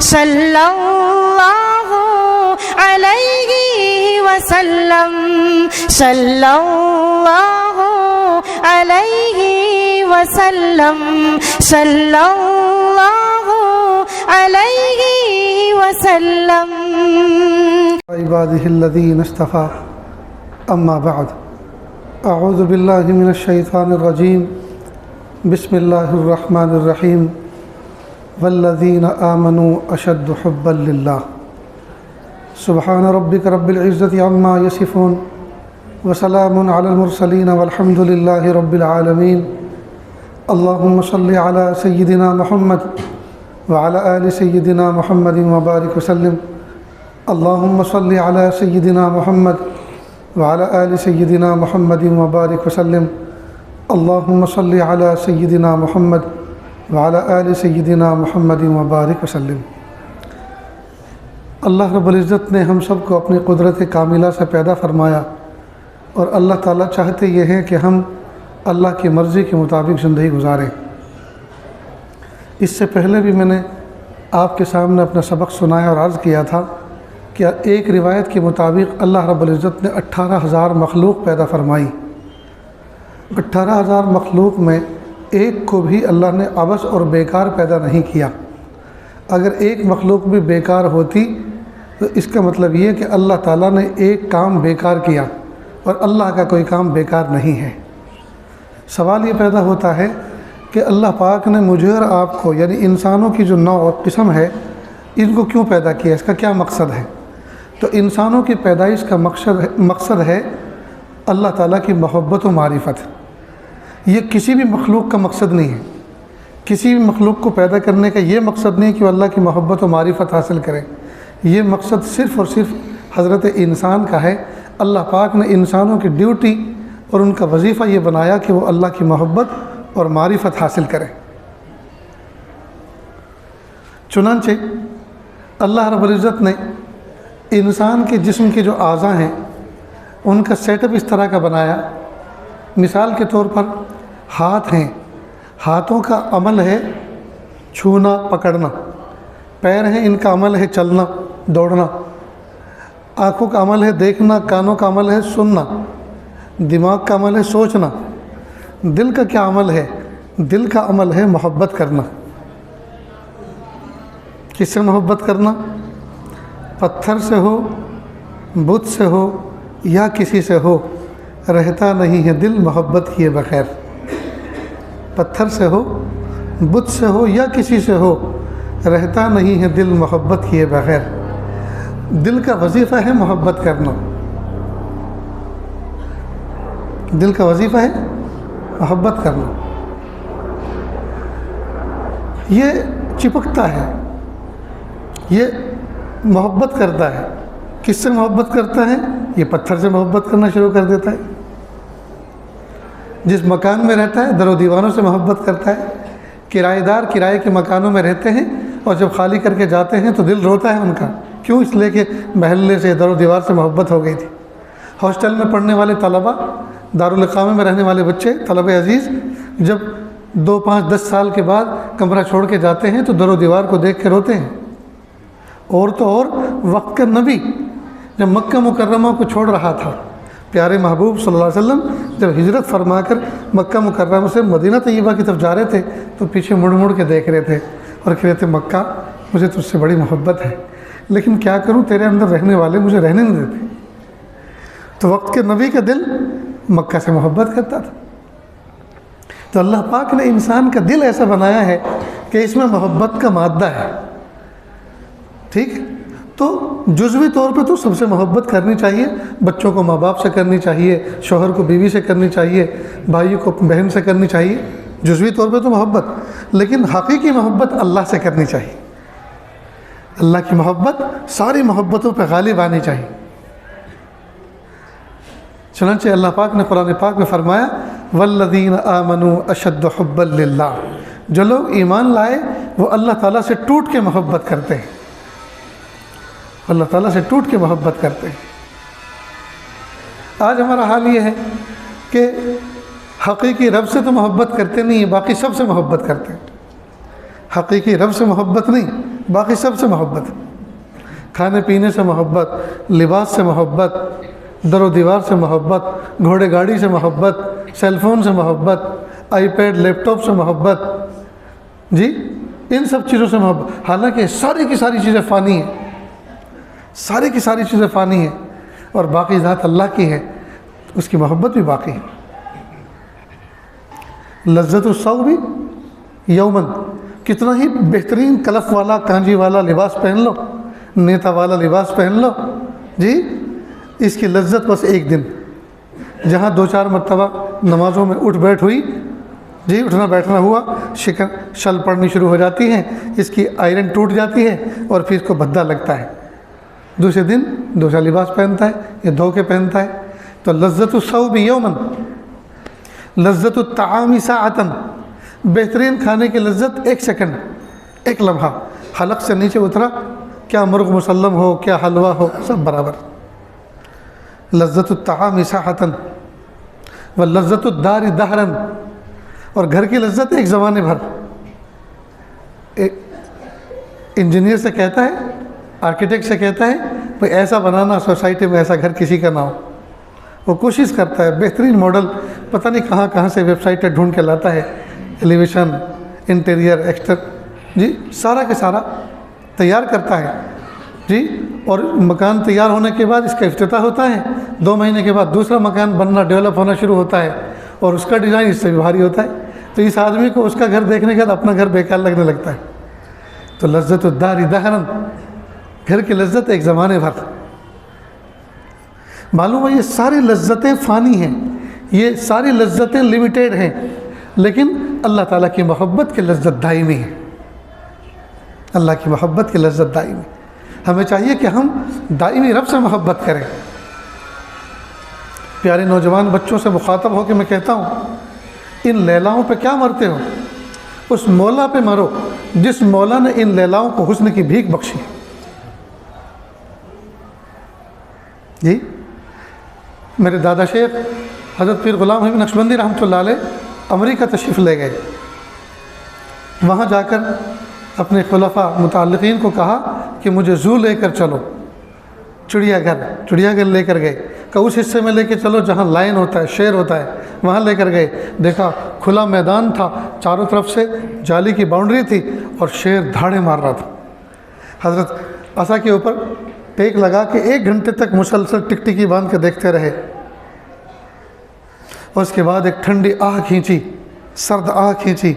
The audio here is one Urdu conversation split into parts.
صلی اللہ علیہ وسلم صلی اللہ علیہ وسلم صلی اللہ علیہ وسلم. عباده الذين اصطفى اما بعد اعوذ بالله من الشيطان الرجيم بسم الله الرحمن الرحيم والذين آمنوا اشد حبا لله سبحان ربك رب العزة عما يصفون وسلام على المرسلين والحمد لله رب العالمين. اللهم صل على سيدنا محمد وعلى آل سيدنا محمد وبارك وسلم. اللهم صل على سيدنا محمد وعلى آل سيدنا محمد وبارك وسلم. اللهم صل على سيدنا محمد وعلى آل سيدنا محمد وبارك وسلم. اللہ رب العزت نے ہم سب کو اپنی قدرت کاملہ سے پیدا فرمایا اور اللہ تعالیٰ چاہتے یہ ہیں کہ ہم اللہ کی مرضی کے مطابق زندگی گزاریں. اس سے پہلے بھی میں نے آپ کے سامنے اپنا سبق سنایا اور عرض کیا تھا کہ ایک روایت کے مطابق اللہ رب العزت نے 18,000 مخلوق پیدا فرمائی. 18,000 مخلوق میں ایک کو بھی اللہ نے عبث اور بیکار پیدا نہیں کیا. اگر ایک مخلوق بھی بیکار ہوتی تو اس کا مطلب یہ کہ اللہ تعالیٰ نے ایک کام بیکار کیا اور اللہ کا کوئی کام بیکار نہیں ہے. سوال یہ پیدا ہوتا ہے کہ اللہ پاک نے مجھے اور آپ کو یعنی انسانوں کی جو نوع اور قسم ہے ان کو کیوں پیدا کیا، اس کا کیا مقصد ہے؟ تو انسانوں کی پیدائش کا مقصد ہے اللہ تعالیٰ کی محبت و معرفت. یہ کسی بھی مخلوق کا مقصد نہیں ہے. کسی بھی مخلوق کو پیدا کرنے کا یہ مقصد نہیں کہ وہ اللہ کی محبت و معرفت حاصل کرے. یہ مقصد صرف اور صرف حضرت انسان کا ہے. اللہ پاک نے انسانوں کی ڈیوٹی اور ان کا وظیفہ یہ بنایا کہ وہ اللہ کی محبت اور معرفت حاصل کریں. چنانچہ اللہ رب العزت نے انسان کے جسم کے جو اعضاء ہیں ان کا سیٹ اپ اس طرح کا بنایا. مثال کے طور پر ہاتھ ہیں، ہاتھوں کا عمل ہے چھونا پکڑنا. پیر ہیں، ان کا عمل ہے چلنا دوڑنا. آنکھوں کا عمل ہے دیکھنا، کانوں کا عمل ہے سننا، دماغ کا عمل ہے سوچنا. دل کا کیا عمل ہے؟ دل کا عمل ہے محبت کرنا. کس سے محبت کرنا؟ پتھر سے ہو، بت سے ہو یا کسی سے ہو، رہتا نہیں ہے دل محبت کیے بغیر. پتھر سے ہو، بت سے ہو یا کسی سے ہو، رہتا نہیں ہے دل محبت کیے بغیر. دل کا وظیفہ ہے محبت کرنا. دل کا وظیفہ ہے محبت کرنا. یہ چپکتا ہے، یہ محبت کرتا ہے. کس سے محبت کرتا ہے؟ یہ پتھر سے محبت کرنا شروع کر دیتا ہے. جس مکان میں رہتا ہے در و دیواروں سے محبت کرتا ہے. کرایہ دار کرائے کے مکانوں میں رہتے ہیں اور جب خالی کر کے جاتے ہیں تو دل روتا ہے ان کا. کیوں؟ اس لیے کہ محلے سے در و دیوار سے محبت ہو گئی تھی. ہاسٹل میں پڑھنے والے طلباء، دارالاقامہ میں رہنے والے بچے، طلبہ عزیز جب 2، 5، 10 سال کے بعد کمرہ چھوڑ کے جاتے ہیں تو در و دیوار کو دیکھ کے روتے ہیں. اور تو اور وقت کا نبی جب مکہ مکرمہ کو چھوڑ رہا تھا، پیارے محبوب صلی اللہ علیہ وسلم جب ہجرت فرما کر مکہ مکرمہ سے مدینہ طیبہ کی طرف جا رہے تھے تو پیچھے مڑ مڑ کے دیکھ رہے تھے اور کہہ رہے تھے مکہ مجھے تجھ سے بڑی محبت ہے، لیکن کیا کروں تیرے اندر رہنے والے مجھے رہنے نہیں دیتے. تو وقت کے نبی کا دل مکہ سے محبت کرتا تھا. تو اللہ پاک نے انسان کا دل ایسا بنایا ہے کہ اس میں محبت کا مادہ ہے. ٹھیک ہے؟ تو جزوی طور پہ تو سب سے محبت کرنی چاہیے. بچوں کو ماں باپ سے کرنی چاہیے، شوہر کو بیوی سے کرنی چاہیے، بھائیوں کو بہن سے کرنی چاہیے. جزوی طور پہ تو محبت، لیکن حقیقی محبت اللہ سے کرنی چاہیے. اللہ کی محبت ساری محبتوں پہ غالب آنی چاہیے. چنانچہ اللہ پاک نے قرآن پاک میں فرمایا والذین آمنوا اشد حبا للہ. جو لوگ ایمان لائے وہ اللہ تعالیٰ سے ٹوٹ کے محبت کرتے ہیں. اللہ تعالیٰ سے ٹوٹ کے محبت کرتے ہیں. آج ہمارا حال یہ ہے کہ حقیقی رب سے تو محبت کرتے نہیں ہیں، باقی سب سے محبت کرتے ہیں. حقیقی رب سے محبت نہیں، باقی سب سے محبت، کھانے پینے سے محبت، لباس سے محبت، در و دیوار سے محبت، گھوڑے گاڑی سے محبت، سیل فون سے محبت، آئی پیڈ لیپ ٹاپ سے محبت، جی ان سب چیزوں سے محبت، حالانکہ ساری کی ساری چیزیں فانی ہیں، ساری کی ساری چیزیں فانی ہیں، اور باقی ذات اللہ کی ہے، اس کی محبت بھی باقی ہے۔ لذت الصوم یومن، کتنا ہی بہترین کلف والا کانجی والا لباس پہن لو، نیتا والا لباس پہن لو، جی اس کی لذت بس ایک دن، جہاں 2-4 مرتبہ نمازوں میں اٹھ بیٹھ ہوئی، جی اٹھنا بیٹھنا ہوا، شل پڑنی شروع ہو جاتی ہیں، اس کی آئرن ٹوٹ جاتی ہے اور پھر اس کو بھدا لگتا ہے، دوسرے دن دوسرا لباس پہنتا ہے یا دھو کے پہنتا ہے۔ تو لذت الصوم یومن، لذت الطعام ساعتن، بہترین کھانے کی لذت 1 سیکنڈ، 1 لمحہ، حلق سے نیچے اترا، کیا مرغ مسلم ہو کیا حلوہ ہو سب برابر۔ لذت الطعام ساعتن ولذت الدار دہرن، اور گھر کی لذت ایک زمانے بھر۔ انجینئر سے کہتا ہے، آرکیٹیکٹ سے کہتا ہے بھئی ایسا بنانا سوسائٹی میں ایسا گھر کسی کا نہ ہو، وہ کوشش کرتا ہے، بہترین ماڈل پتہ نہیں کہاں کہاں سے ویب سائٹیں ڈھونڈ کے لاتا ہے، ایلیویشن، انٹیریئر، ایکسٹر، جی سارا کے سارا تیار کرتا ہے، جی اور مکان تیار ہونے کے بعد اس کا افتتاح ہوتا ہے، 2 مہینے کے بعد دوسرا مکان بننا ڈیولپ ہونا شروع ہوتا ہے، اور اس کا ڈیزائن اس سے بھی بھاری ہوتا ہے، تو اس آدمی کو اس کا گھر دیکھنے کے بعد اپنا گھر بیکار لگنے لگتا ہے۔ تو لذت الدار دہرن، گھر کی لذت ایک زمانے بھر۔ معلوم ہے یہ ساری لذتیں فانی ہیں، یہ ساری لذتیں لمیٹیڈ ہیں، لیکن اللہ تعالیٰ کی محبت کی لذت دائمی ہے، اللہ کی محبت کی لذت دائمی۔ ہمیں چاہیے کہ ہم دائمی رب سے محبت کریں۔ پیارے نوجوان بچوں سے مخاطب ہو کے میں کہتا ہوں، ان لیلاؤں پہ کیا مرتے ہو؟ اس مولا پہ مرو جس مولا نے ان لیلاؤں کو حسن کی بھیک بخشی۔ جی میرے دادا شیخ حضرت پیر غلام حبیب نقشبندی رحمۃ اللہ علیہ امریکہ تشریف لے گئے، وہاں جا کر اپنے خلفاء متعلقین کو کہا کہ مجھے زو لے کر چلو، چڑیا گھر لے کر گئے، کہ اس حصے میں لے کے چلو جہاں لائن ہوتا ہے، شیر ہوتا ہے، وہاں لے کر گئے، دیکھا کھلا میدان تھا، چاروں طرف سے جالی کی باؤنڈری تھی اور شیر دھاڑے مار رہا تھا۔ حضرت عصا کے اوپر ٹیک لگا کے 1 گھنٹے تک مسلسل ٹکٹکی باندھ کے دیکھتے رہے، اور اس کے بعد ایک ٹھنڈی آہ کھینچی، سرد آہ کھینچی،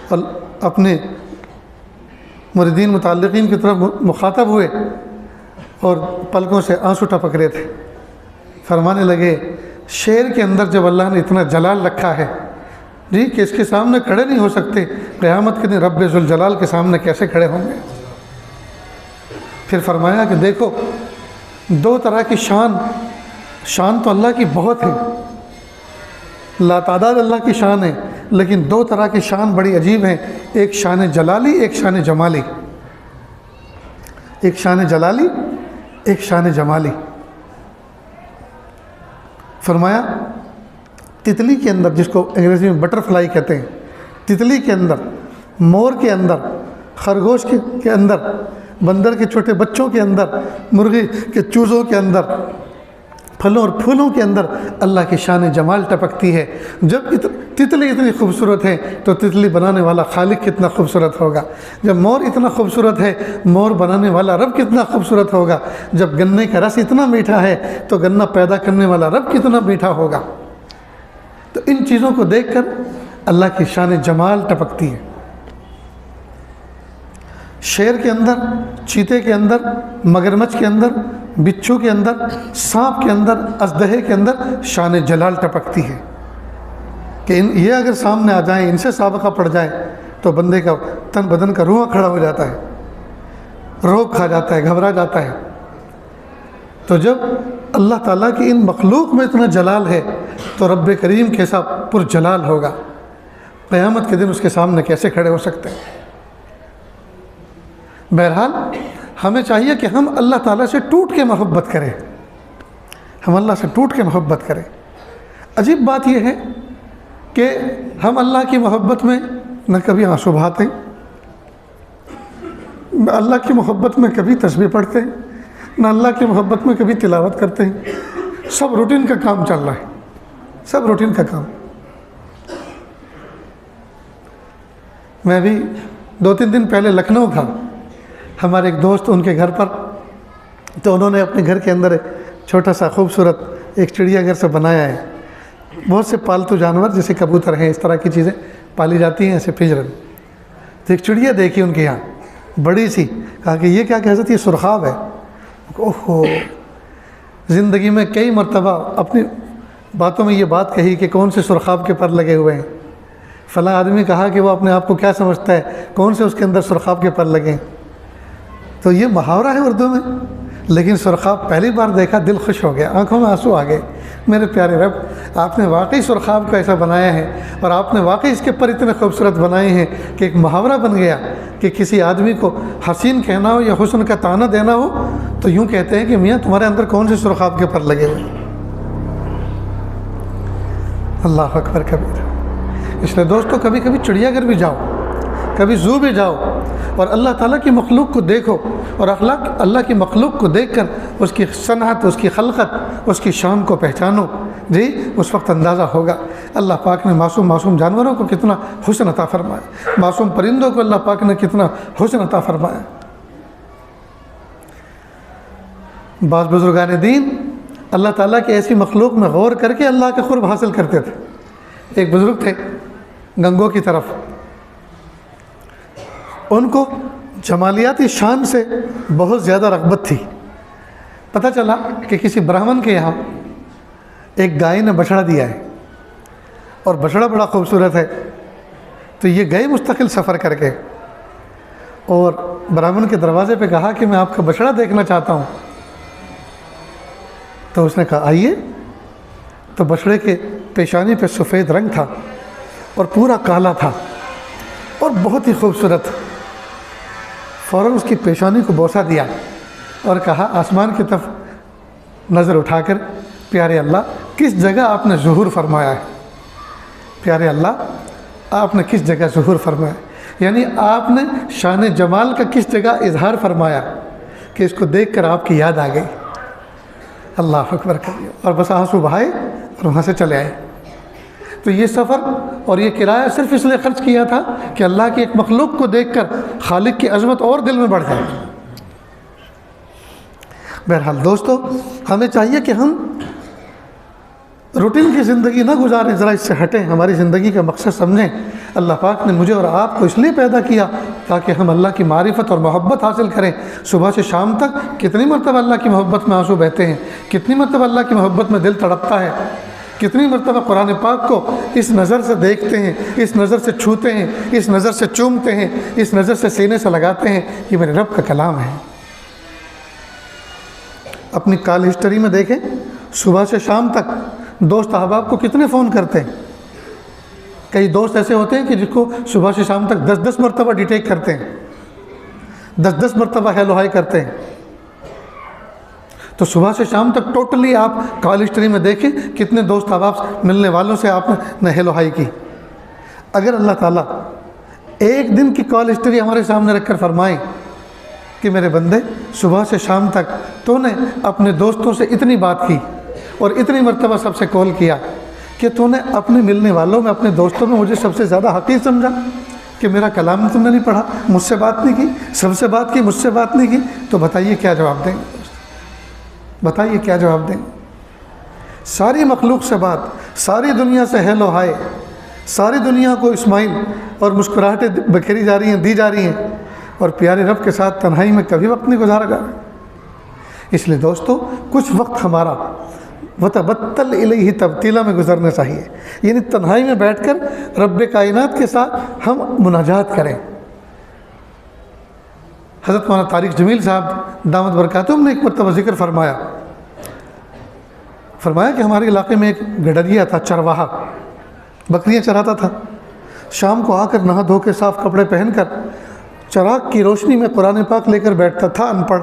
اور اپنے مریدین متعلقین کی طرف مخاطب ہوئے اور پلکوں سے آنسو ٹپک رہے تھے، فرمانے لگے شیر کے اندر جب اللہ نے اتنا جلال رکھا ہے جی کہ اس کے سامنے کھڑے نہیں ہو سکتے، قیامت کے دن رب ذوالجلال کے سامنے کیسے کھڑے ہوں گے؟ پھر فرمایا کہ دیکھو 2 طرح کی شان تو اللہ کی بہت ہے، لا تعداد اللہ کی شان ہے، لیکن 2 طرح کی شان بڑی عجیب ہیں، ایک شان جلالی، ایک شان جمالی، ایک شان جلالی، ایک شان جمالی۔ فرمایا تتلی کے اندر، جس کو انگریزی میں بٹر فلائی کہتے ہیں، تتلی کے اندر، مور کے اندر، خرگوش کے اندر، بندر کے چھوٹے بچوں کے اندر، مرغی کے چوزوں کے اندر، پھلوں اور پھولوں کے اندر اللہ کی شان جمال ٹپکتی ہے۔ جب تتلی اتنی خوبصورت ہے تو تتلی بنانے والا خالق کتنا خوبصورت ہوگا، جب مور اتنا خوبصورت ہے مور بنانے والا رب کتنا خوبصورت ہوگا، جب گنے کا رس اتنا میٹھا ہے تو گنا پیدا کرنے والا رب کتنا میٹھا ہوگا۔ تو ان چیزوں کو دیکھ کر اللہ کی شان جمال ٹپکتی ہے۔ شیر کے اندر، چیتے کے اندر، مگرمچھ کے اندر، بچھو کے اندر، سانپ کے اندر، اژدہے کے اندر شان جلال ٹپکتی ہے کہ یہ اگر سامنے آ جائیں، ان سے سابقہ پڑ جائے تو بندے کا تن بدن کا روح کھڑا ہو جاتا ہے، روب کھا جاتا ہے، گھبرا جاتا ہے۔ تو جب اللہ تعالیٰ کی ان مخلوق میں اتنا جلال ہے تو رب کریم کیسا پر جلال ہوگا، قیامت کے دن اس کے سامنے کیسے کھڑے ہو سکتے ہیں۔ بہرحال ہمیں چاہیے کہ ہم اللہ تعالیٰ سے ٹوٹ کے محبت کریں، ہم اللہ سے ٹوٹ کے محبت کریں۔ عجیب بات یہ ہے کہ ہم اللہ کی محبت میں نہ کبھی آنسو بہاتے، اللہ کی محبت میں کبھی تسبیح پڑھتے ہیں، نہ اللہ کی محبت میں کبھی تلاوت کرتے ہیں. سب روٹین کا کام چل رہا ہے، سب روٹین کا کام. میں بھی 2-3 دن پہلے لکھنؤ تھا، ہمارے ایک دوست ان کے گھر پر، تو انہوں نے اپنے گھر کے اندر ایک چھوٹا سا خوبصورت ایک چڑیا گھر سے بنایا ہے. بہت سے پالتو جانور جیسے کبوتر ہیں، اس طرح کی چیزیں پالی جاتی ہیں ایسے پنجرے میں. تو ایک چڑیا دیکھی ان کے یہاں بڑی سی، کہا کہ یہ کیا کہہ سکتی ہے؟ سرخاب ہے. اوہو، زندگی میں کئی مرتبہ اپنی باتوں میں یہ بات کہی کہ کون سے سرخاب کے پر لگے ہوئے ہیں. فلاں آدمی کہا کہ وہ اپنے آپ کو کیا سمجھتا ہے، کون سے اس کے اندر سرخاب کے پر لگے ہیں. تو یہ محاورہ ہے اردو میں، لیکن سرخاب پہلی بار دیکھا دل خوش ہو گیا، آنکھوں میں آنسو آ گئے. میرے پیارے رب، آپ نے واقعی سرخاب کو ایسا بنایا ہے، اور آپ نے واقعی اس کے پر اتنے خوبصورت بنائے ہیں کہ ایک محاورہ بن گیا کہ کسی آدمی کو حسین کہنا ہو یا حسن کا طعنہ دینا ہو تو یوں کہتے ہیں کہ میاں تمہارے اندر کون سے سرخاب کے پر لگے ہوئے. اللہ اکبر کبیر. اس لیے دوستو کبھی کبھی چڑیا گھر بھی جاؤ، کبھی زو بھی جاؤ، اور اللہ تعالیٰ کی مخلوق کو دیکھو، اور اللہ کی مخلوق کو دیکھ کر اس کی صنعت، اس کی خلقت، اس کی شان کو پہچانو. جی اس وقت اندازہ ہوگا اللہ پاک نے معصوم جانوروں کو کتنا حسن عطا فرمایا، معصوم پرندوں کو اللہ پاک نے کتنا حسن عطا فرمایا. بعض بزرگان دین اللہ تعالیٰ کی ایسی مخلوق میں غور کر کے اللہ کا قرب حاصل کرتے تھے. ایک بزرگ تھے گنگو کی طرف، ان کو جمالیاتی شان سے بہت زیادہ رغبت تھی. پتہ چلا کہ کسی برہمن کے یہاں ایک گائے نے بچڑا دیا ہے، اور بچڑا بڑا خوبصورت ہے. تو یہ گئے مستقل سفر کر کے، اور برہمن کے دروازے پہ کہا کہ میں آپ کا بچڑا دیکھنا چاہتا ہوں. تو اس نے کہا آئیے. تو بچڑے کے پیشانی پہ سفید رنگ تھا اور پورا کالا تھا اور بہت ہی خوبصورت. فوراً اس کی پیشانی کو بوسہ دیا اور کہا آسمان کی طرف نظر اٹھا کر، پیارے اللہ کس جگہ آپ نے ظہور فرمایا ہے؟ پیارے اللہ آپ نے کس جگہ ظہور فرمایا؟ یعنی آپ نے شان جمال کا کس جگہ اظہار فرمایا کہ اس کو دیکھ کر آپ کی یاد آ گئی. اللہ اکبر کریے. اور بس آنسو بہائے اور وہاں سے چلے آئے. تو یہ سفر اور یہ کرایہ صرف اس لیے خرچ کیا تھا کہ اللہ کی ایک مخلوق کو دیکھ کر خالق کی عظمت اور دل میں بڑھ جائے. بہرحال دوستو، ہمیں چاہیے کہ ہم روٹین کی زندگی نہ گزاریں، ذرا اس سے ہٹیں، ہماری زندگی کا مقصد سمجھیں. اللہ پاک نے مجھے اور آپ کو اس لیے پیدا کیا تاکہ ہم اللہ کی معرفت اور محبت حاصل کریں. صبح سے شام تک کتنی مرتبہ اللہ کی محبت میں آنسو بہتے ہیں، کتنی مرتبہ اللہ کی محبت میں دل تڑپتا ہے، کتنی مرتبہ قرآن پاک کو اس نظر سے دیکھتے ہیں، اس نظر سے چھوتے ہیں، اس نظر سے چومتے ہیں، اس نظر سے سینے سے لگاتے ہیں. یہ میرے رب کا کلام ہے. اپنی کال ہسٹری میں دیکھیں، صبح سے شام تک دوست احباب کو کتنے فون کرتے ہیں. کئی دوست ایسے ہوتے ہیں کہ جس کو صبح سے شام تک 10 مرتبہ ڈیٹیکٹ کرتے ہیں، 10 مرتبہ ہیلو ہائی کرتے ہیں. تو صبح سے شام تک ٹوٹلی آپ کال ہسٹری میں دیکھیں کتنے دوست احباب ملنے والوں سے آپ نے ہیلو ہائی کی. اگر اللہ تعالیٰ ایک دن کی کال ہسٹری ہمارے سامنے رکھ کر فرمائیں کہ میرے بندے صبح سے شام تک تو نے اپنے دوستوں سے اتنی بات کی اور اتنی مرتبہ سب سے کال کیا کہ تو نے اپنے ملنے والوں میں، اپنے دوستوں میں مجھے سب سے زیادہ حقیر سمجھا کہ میرا کلام تم نے نہیں پڑھا، مجھ سے بات نہیں کی، سب سے بات کی، مجھ سے بات نہیں کی، تو بتائیے کیا جواب دیں گے؟ بتائیے کیا جواب دیں گے؟ ساری مخلوق سے بات، ساری دنیا سے ہیلو ہائے، ساری دنیا کو اسمائل اور مسکراہٹیں بکھیری جا رہی ہیں، دی جا رہی ہیں، اور پیارے رب کے ساتھ تنہائی میں کبھی وقت نہیں گزارا جا رہا. اس لیے دوستو کچھ وقت ہمارا وتبتل الیہ تبتیلا میں گزرنا چاہیے، یعنی تنہائی میں بیٹھ کر رب کائنات کے ساتھ ہم مناجات کریں. حضرت مولانا طارق جمیل صاحب دامت برکاتہم نے ایک مرتبہ ذکر فرمایا کہ ہمارے علاقے میں ایک گڈریا تھا، چرواہا، بکریاں چراتا تھا. شام کو آ کر نہا دھو کے صاف کپڑے پہن کر چراغ کی روشنی میں قرآن پاک لے کر بیٹھتا تھا. ان پڑھ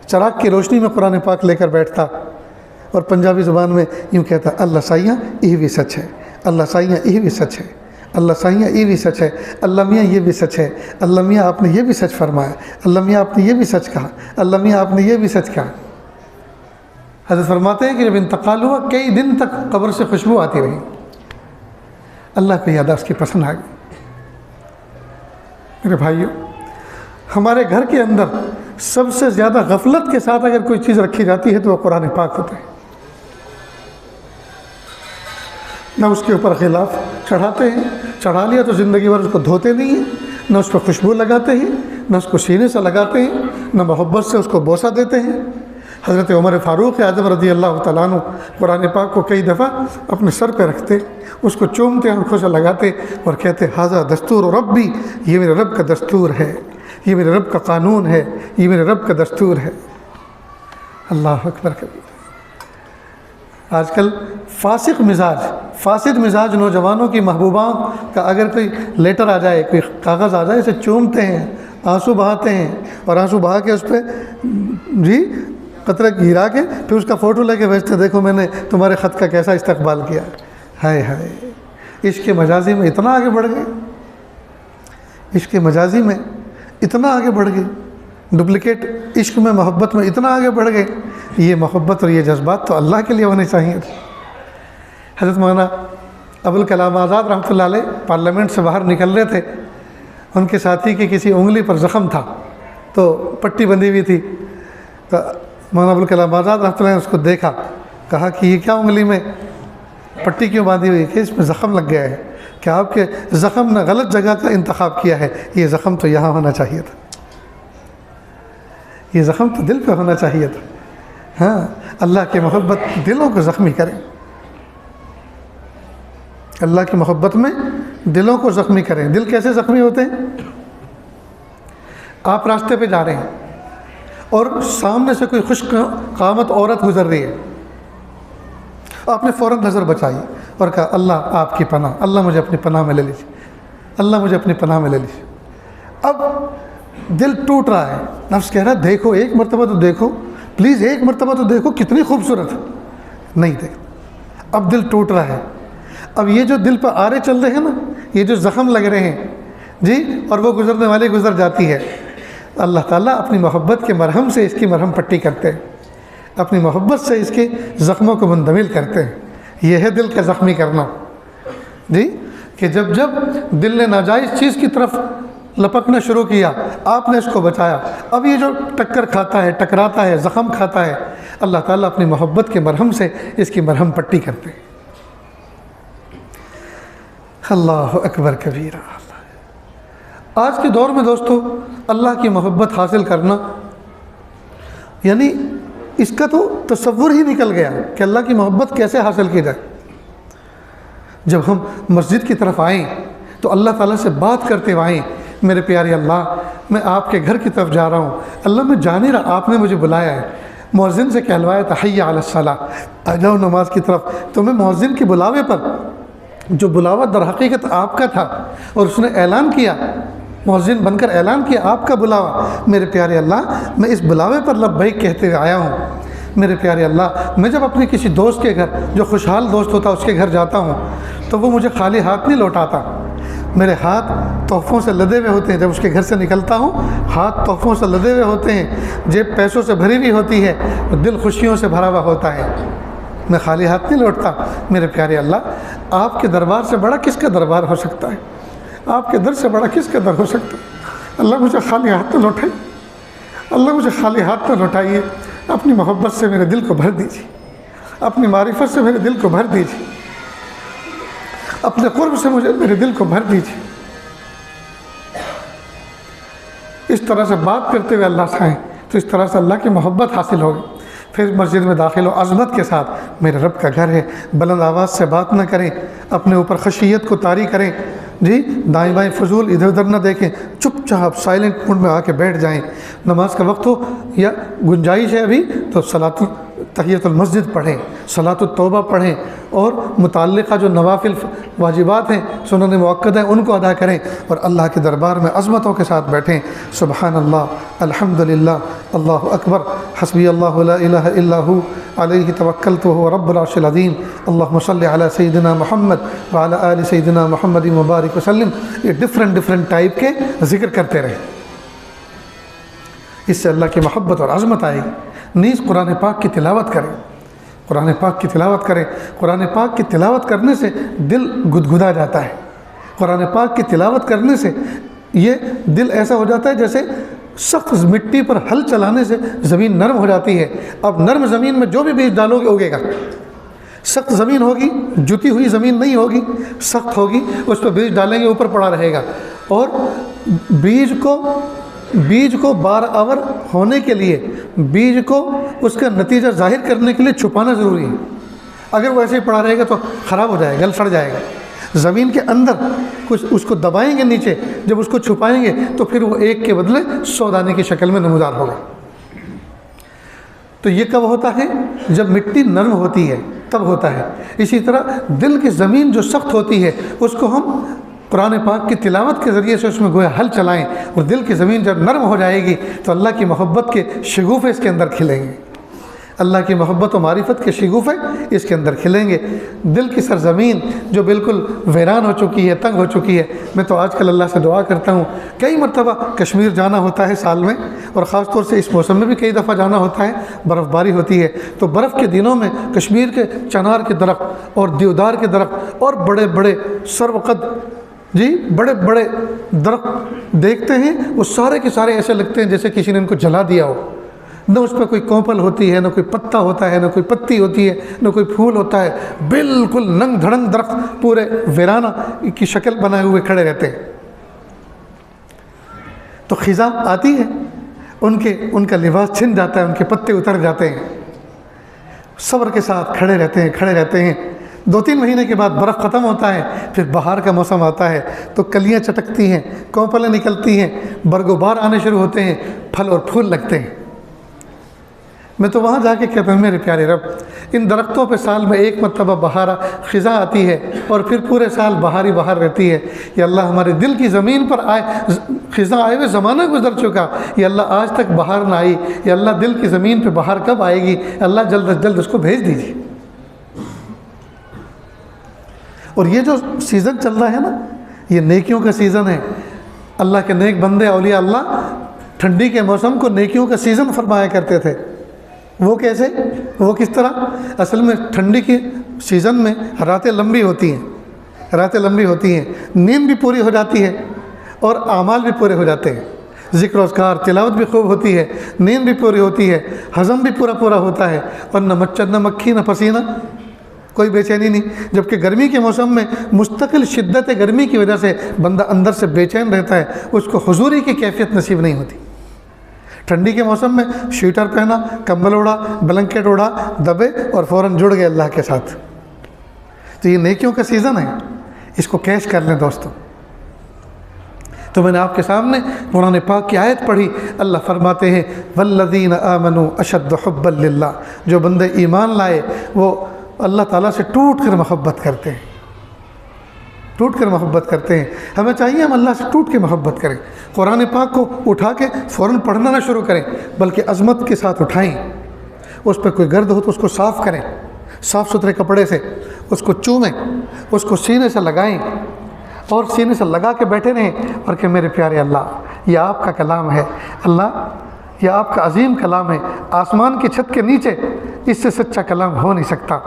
چراغ کی روشنی میں قرآن پاک لے کر بیٹھتا اور پنجابی زبان میں یوں کہتا، اللہ سائیاں یہ بھی سچ ہے، اللہ سائیاں یہ بھی سچ ہے، اللہ سائیاں یہ بھی سچ ہے، اللہ میاں یہ بھی سچ ہے، اللہ میاں آپ نے یہ بھی سچ فرمایا، اللہ میاں آپ نے یہ بھی سچ کہا، اللہ میاں آپ نے یہ بھی سچ کہا۔ حضرت فرماتے ہیں کہ جب انتقال ہوا کئی دن تک قبر سے خوشبو آتی رہی، اللہ کو یاد اس کی پسند آ گئی۔ میرے بھائیوں، ہمارے گھر کے اندر سب سے زیادہ غفلت کے ساتھ اگر کوئی چیز رکھی جاتی ہے تو وہ قرآن پاک ہوتا ہے۔ نہ اس کے اوپر غلاف چڑھاتے ہیں، چڑھا لیا تو زندگی بھر اس کو دھوتے نہیں ہیں، نہ اس پہ خوشبو لگاتے ہیں، نہ اس کو سینے سے لگاتے ہیں، نہ محبت سے اس کو بوسہ دیتے ہیں۔ حضرت عمر فاروق اعظم رضی اللہ تعالیٰ عنہ قرآن پاک کو کئی دفعہ اپنے سر پہ رکھتے، اس کو چومتے، آنکھوں سے لگاتے اور کہتے ھذا دستور ربی، یہ میرے رب کا دستور ہے، یہ میرے رب کا قانون ہے، یہ میرے رب کا دستور ہے۔ اللہ اکبر کبیر۔ آج کل فاسد مزاج نوجوانوں کی محبوبہ کا اگر کوئی لیٹر آ جائے، کوئی کاغذ آ جائے، اسے چومتے ہیں، آنسو بہاتے ہیں، اور آنسو بہا کے اس پہ قطرہ گرا کے پھر اس کا فوٹو لے کے بھیجتے، دیکھو میں نے تمہارے خط کا کیسا استقبال کیا۔ ہائے ہائے، عشق مجازی میں اتنا آگے بڑھ گئے، عشق مجازی میں اتنا آگے بڑھ گئے، ڈپلیکیٹ عشق میں، محبت میں اتنا آگے بڑھ گئے۔ یہ محبت اور یہ جذبات تو اللہ کے لیے ہونے چاہیے۔ حضرت مولانا ابوالکلام آزاد رحمۃ اللہ علیہ پارلیمنٹ سے باہر نکل رہے تھے، ان کے ساتھی کی کسی انگلی پر زخم تھا تو پٹی بندھی ہوئی تھی، تو مولانا ابوالکلام آزاد رحمۃ اللہ نے اس کو دیکھا، کہا کہ یہ کیا انگلی میں پٹی کیوں باندھی ہوئی ہے؟ کہ اس میں زخم لگ گیا ہے۔ کہ آپ کے زخم نے غلط جگہ کا انتخاب کیا ہے، یہ زخم تو یہاں ہونا چاہیے تھا، یہ زخم تو دل پہ ہونا چاہیے تھا۔ ہاں، اللہ کی محبت دلوں کو زخمی کرے، اللہ کی محبت میں دلوں کو زخمی کریں۔ دل کیسے زخمی ہوتے ہیں؟ آپ راستے پہ جا رہے ہیں اور سامنے سے کوئی خوش قامت عورت گزر رہی ہے، آپ نے فوراً نظر بچائی اور کہا اللہ آپ کی پناہ، اللہ مجھے اپنی پناہ میں لے لیجیے، اللہ مجھے اپنی پناہ میں لے لیجیے۔ اب دل ٹوٹ رہا ہے، نفس کہہ رہا ہے دیکھو ایک مرتبہ تو دیکھو، پلیز ایک مرتبہ تو دیکھو کتنی خوبصورت ہے، نہیں دیکھ۔ اب دل ٹوٹ رہا ہے، اب یہ جو دل پہ آرے چل رہے ہیں نا، یہ جو زخم لگ رہے ہیں جی، اور وہ گزرنے والی گزر جاتی ہے، اللہ تعالیٰ اپنی محبت کے مرہم سے اس کی مرہم پٹی کرتے ہیں، اپنی محبت سے اس کے زخموں کو مندمل کرتے ہیں۔ یہ ہے دل کا زخمی کرنا جی، کہ جب دل نے ناجائز چیز کی طرف لپکنا شروع کیا، آپ نے اس کو بچایا، اب یہ جو ٹکر کھاتا ہے، ٹکراتا ہے، زخم کھاتا ہے، اللہ تعالیٰ اپنی محبت کے مرہم سے اس کی مرہم پٹی کرتے ہیں۔ اللہ اکبر کبیرہ۔ آج کے دور میں دوستو اللہ کی محبت حاصل کرنا، یعنی اس کا تو تصور ہی نکل گیا کہ اللہ کی محبت کیسے حاصل کی جائے۔ جب ہم مسجد کی طرف آئیں تو اللہ تعالیٰ سے بات کرتے ہوئے آئیں، میرے پیارے اللہ میں آپ کے گھر کی طرف جا رہا ہوں، اللہ میں جان ہی رہا آپ نے مجھے بلایا ہے، مؤذن سے کہلوایا تھا حی علی الصلاۃ، آ جاؤ نماز کی طرف، تو میں مؤذن کے بلاوے پر، جو بلاوا در حقیقت آپ کا تھا اور اس نے اعلان کیا، مؤذن بن کر اعلان کیا آپ کا بلاوا، میرے پیارے اللہ میں اس بلاوے پر لبیک کہتے ہوئے آیا ہوں۔ میرے پیارے اللہ میں جب اپنے کسی دوست کے گھر، جو خوشحال دوست ہوتا اس کے گھر جاتا ہوں تو وہ مجھے خالی ہاتھ نہیں لوٹاتا، میرے ہاتھ تحفوں سے لدے ہوئے ہوتے ہیں۔ جب اس کے گھر سے نکلتا ہوں ہاتھ تحفوں سے لدے ہوئے ہوتے ہیں، جیب پیسوں سے بھری ہوئی ہوتی ہے، دل خوشیوں سے بھرا ہوا ہوتا ہے، میں خالی ہاتھ نہیں لوٹتا۔ میرے پیارے اللہ آپ کے دربار سے بڑا کس کا دربار ہو سکتا ہے؟ آپ کے در سے بڑا کس کا در ہو سکتا ہے؟ اللہ مجھے خالی ہاتھ نہ لوٹائیے، اللہ مجھے خالی ہاتھ نہ لوٹائیے، اپنی محبت سے میرے دل کو بھر دیجیے، اپنی معرفت سے میرے دل کو بھر دیجیے، اپنے قرب سے مجھے میرے دل کو بھر دیجیے۔ اس طرح سے بات کرتے ہوئے اللہ سے آئیں تو اس طرح سے اللہ کی محبت حاصل ہوگی۔ پھر مسجد میں داخل ہو عظمت کے ساتھ، میرے رب کا گھر ہے، بلند آواز سے بات نہ کریں، اپنے اوپر خشیت کو طاری کریں جی، دائیں بائیں فضول ادھر ادھر نہ دیکھیں، چپ چاپ سائلنٹ موڈ میں آ کے بیٹھ جائیں۔ نماز کا وقت ہو یا گنجائش ہے ابھی تو صلاۃ تحیۃ المسجد پڑھیں، صلاۃ التوبہ پڑھیں، اور متعلقہ جو نوافل واجبات ہیں، سنن مؤکدہ ہیں، ان کو ادا کریں، اور اللہ کے دربار میں عظمتوں کے ساتھ بیٹھیں۔ سبحان اللہ، الحمدللہ، اللہ اکبر، حسبی اللہ لا الہ الا ہو، علیہ توکلت وہو رب العرش العظیم، اللہم صلی علی سیدنا محمد وعلی آل سیدنا محمد مبارک وسلم۔ یہ ڈفرنٹ ٹائپ کے ذکر کرتے رہیں، اس سے اللہ کی محبت اور عظمت آئے گی۔ نیز قرآن پاک کی تلاوت کریں، قرآن پاک کی تلاوت کریں۔ قرآن پاک کی تلاوت کرنے سے دل گدگدا جاتا ہے، قرآن پاک کی تلاوت کرنے سے یہ دل ایسا ہو جاتا ہے جیسے سخت مٹی پر ہل چلانے سے زمین نرم ہو جاتی ہے۔ اب نرم زمین میں جو بھی بیج ڈالو گے اگے گا، سخت زمین ہوگی، جتی ہوئی زمین نہیں ہوگی، سخت ہوگی، اس پہ بیج ڈالیں گے اوپر پڑا رہے گا۔ اور بیج کو بار آور ہونے کے لیے، بیج کو اس کا نتیجہ ظاہر کرنے کے لیے چھپانا ضروری ہے۔ اگر وہ ایسے ہی پڑا رہے گا تو خراب ہو جائے گا، گل سڑ جائے گا۔ زمین کے اندر کچھ اس کو دبائیں گے نیچے، جب اس کو چھپائیں گے تو پھر وہ ایک کے بدلے 100 دانے کی شکل میں نمودار ہوگا۔ تو یہ کب ہوتا ہے؟ جب مٹی نرم ہوتی ہے تب ہوتا ہے۔ اسی طرح دل کی زمین جو سخت ہوتی ہے اس کو ہم قرآن پاک کی تلاوت کے ذریعے سے اس میں گویا ہل چلائیں، اور دل کی زمین جب نرم ہو جائے گی تو اللہ کی محبت کے شگوفے اس کے اندر کھلیں گے، اللہ کی محبت و معرفت کے شگوفے اس کے اندر کھلیں گے۔ دل کی سرزمین جو بالکل ویران ہو چکی ہے، تنگ ہو چکی ہے، میں تو آج کل اللہ سے دعا کرتا ہوں، کئی مرتبہ کشمیر جانا ہوتا ہے سال میں، اور خاص طور سے اس موسم میں بھی کئی دفعہ جانا ہوتا ہے، برف باری ہوتی ہے، تو برف کے دنوں میں کشمیر کے چنار کے درخت اور دیودار کے درخت اور بڑے بڑے سروقد بڑے بڑے درخت دیکھتے ہیں، وہ سارے کے سارے ایسے لگتے ہیں جیسے کسی نے ان کو جلا دیا ہو۔ نہ اس پہ کوئی کوپل ہوتی ہے، نہ کوئی پتا ہوتا ہے، نہ کوئی پتی ہوتی ہے، نہ کوئی پھول ہوتا ہے، بالکل ننگ دھڑنگ درخت پورے ویرانہ کی شکل بنائے ہوئے کھڑے رہتے ہیں۔ تو خزاں آتی ہے، ان کا لباس چھن جاتا ہے، ان کے پتے اتر جاتے ہیں، صبر کے ساتھ کھڑے رہتے ہیں۔ 2-3 مہینے کے بعد برف ختم ہوتا ہے، پھر بہار کا موسم آتا ہے تو کلیاں چٹکتی ہیں، کوپلیں نکلتی ہیں، برگ و بار آنے شروع ہوتے ہیں، پھل اور پھول لگتے ہیں۔ میں تو وہاں جا کے کہتا ہوں میرے پیارے رب، ان درختوں پہ سال میں ایک مرتبہ بہار خزاں آتی ہے اور پھر پورے سال بہار ہی بہار رہتی ہے۔ یا اللہ ہمارے دل کی زمین پر خزاں آئے ہوئے زمانہ گزر چکا، یا اللہ آج تک بہار نہ آئی، یا اللہ دل کی زمین پہ بہار کب آئے گی؟ اللہ جلد از جلد اس کو بھیج دیجیے۔ اور یہ جو سیزن چل رہا ہے نا، یہ نیکیوں کا سیزن ہے۔ اللہ کے نیک بندے اولیاء اللہ ٹھنڈی کے موسم کو نیکیوں کا سیزن فرمایا کرتے تھے۔ وہ کیسے؟ وہ کس طرح؟ اصل میں ٹھنڈی کے سیزن میں راتیں لمبی ہوتی ہیں، نیند بھی پوری ہو جاتی ہے اور اعمال بھی پورے ہو جاتے ہیں، ذکر و اذکار تلاوت بھی خوب ہوتی ہے، نیند بھی پوری ہوتی ہے، ہضم بھی پورا ہوتا ہے، اور نہ مچھر نہ مکھی نہ پسینہ، کوئی بے چینی نہیں۔ جبکہ گرمی کے موسم میں مستقل شدت گرمی کی وجہ سے بندہ اندر سے بے چین رہتا ہے، اس کو حضوری کی کیفیت نصیب نہیں ہوتی۔ ٹھنڈی کے موسم میں شیٹر پہنا، کمبل اوڑھا، بلنکٹ اوڑھا، دبے اور فوراً جڑ گئے اللہ کے ساتھ۔ تو یہ نیکیوں کا سیزن ہے، اس کو کیش کر لیں دوستو۔ تو میں نے آپ کے سامنے قرآن پاک کی آیت پڑھی، اللہ فرماتے ہیں والذین آمنوا اشد حبا للہ، جو بندے ایمان لائے وہ اللہ تعالیٰ سے ٹوٹ کر محبت کرتے ہیں، ہمیں چاہیے ہم اللہ سے ٹوٹ کے محبت کریں۔ قرآن پاک کو اٹھا کے فوراً پڑھنا نہ شروع کریں، بلکہ عظمت کے ساتھ اٹھائیں، اس پہ کوئی گرد ہو تو اس کو صاف کریں، صاف ستھرے کپڑے سے اس کو چومیں، اس کو سینے سے لگائیں اور سینے سے لگا کے بیٹھے رہیں اور کہ میرے پیارے اللہ یہ آپ کا کلام ہے، اللہ یہ آپ کا عظیم کلام ہے، آسمان کی چھت کے نیچے اس سے سچا کلام ہو نہیں سکتا۔